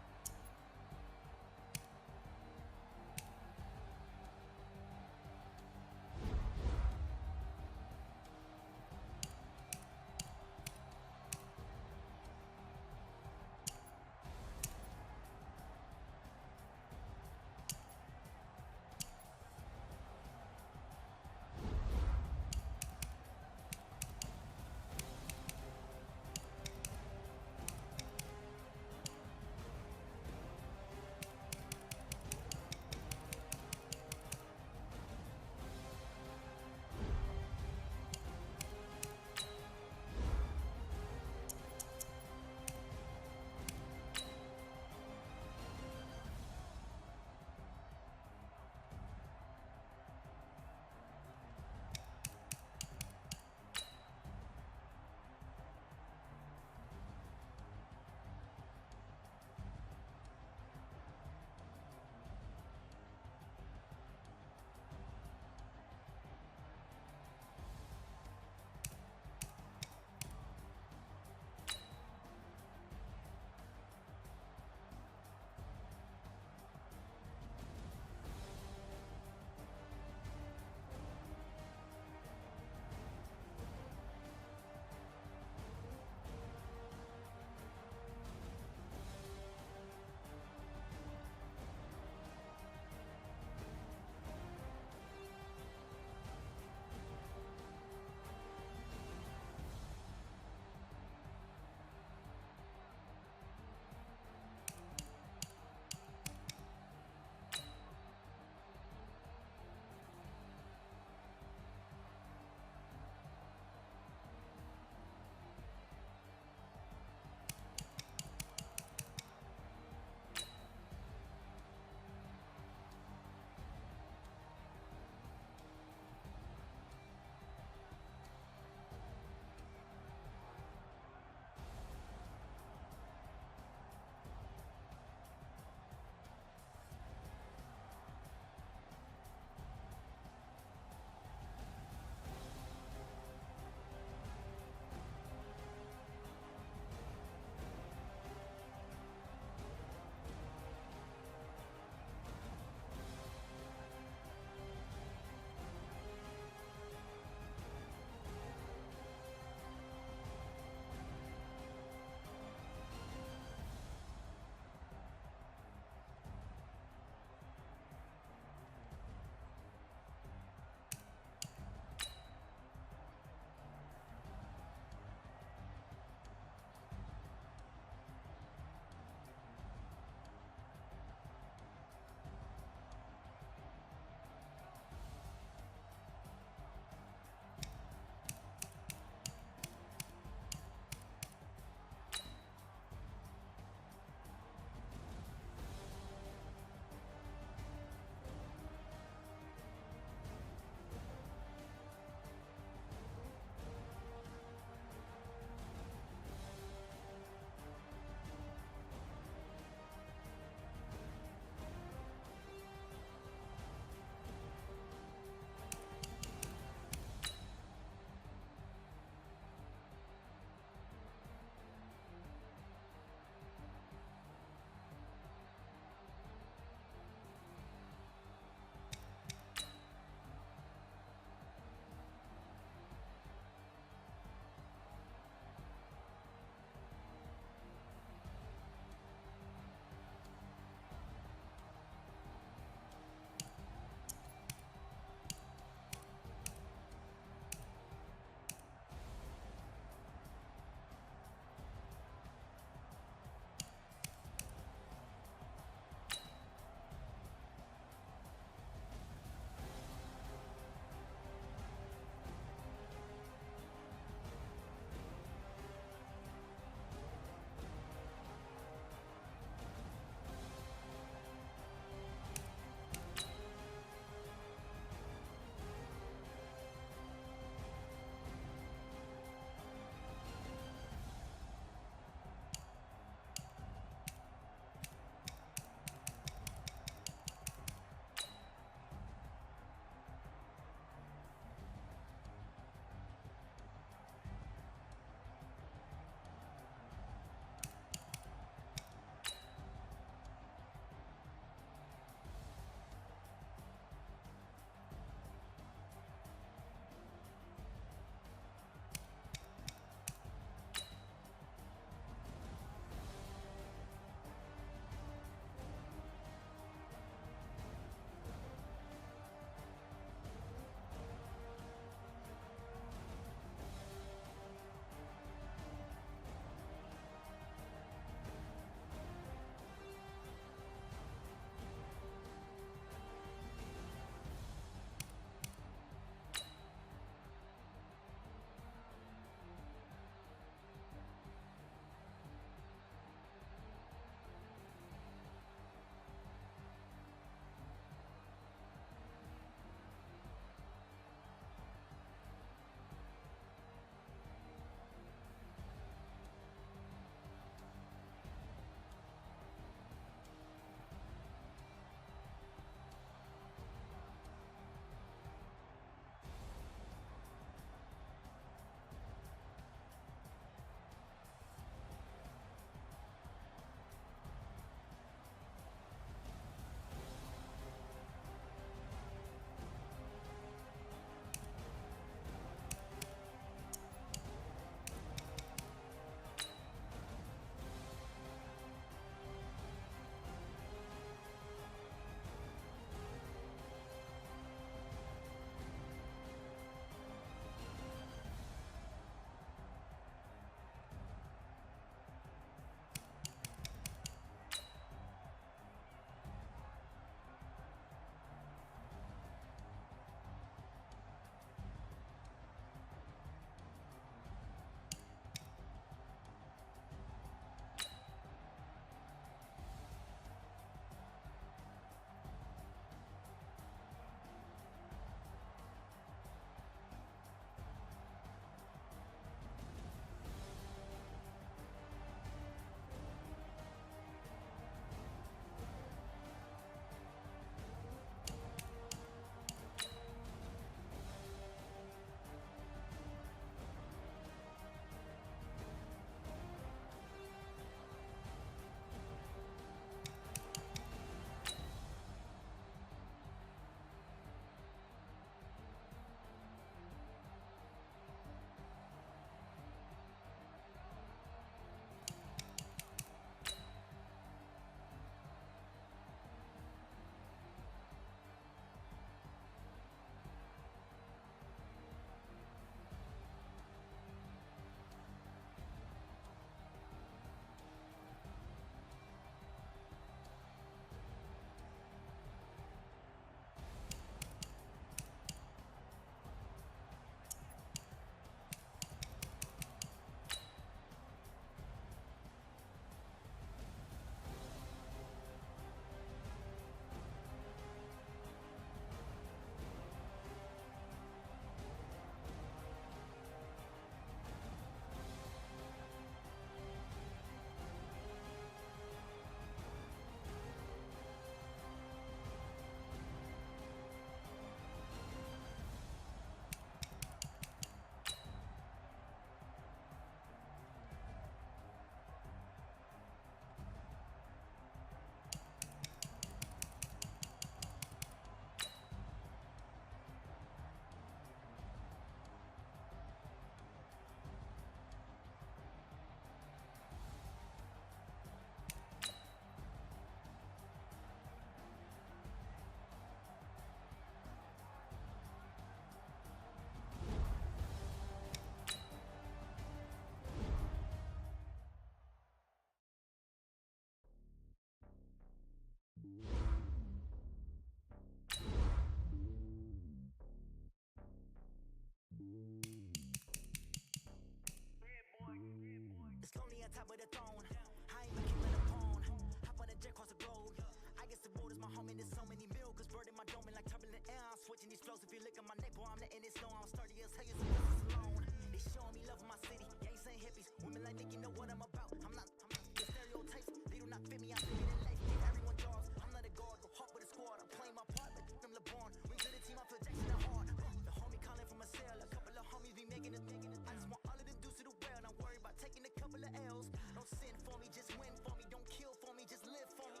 the top of the throne. I ain't looking at a pawn. Hop on a jet across the globe. I guess the road is my home and there's so many milkers burning my dome and like turbulent air. I'm switching these flows. If you look at my neck, boy, I'm letting it slow. I'm sturdy as hell, so this is alone. They showing me love in my city. Gangs ain't hippies. Women like Nick, you know what I'm about. I'm not the stereotypes. They do not fit me. I'm living in life. Give everyone jobs. I'm not a guard. Go hard with a squad. I'm playing my part, but I'm LeBron. Ring to the team. I feel Jackson and hard. The homie calling from a cell. A couple of homies be making it. I just want all of them dudes to do well. Not worry about taking a couple of L's. Don't sin for me, just win for me. Don't kill for me, just live for me.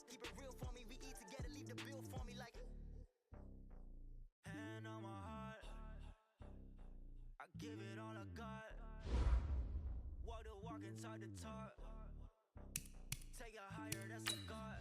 Keep it real for me. We eat together, leave the bill for me like. Hand on my heart, I give it all I got. Walk the walk and talk the talk. Take it higher, that's a God.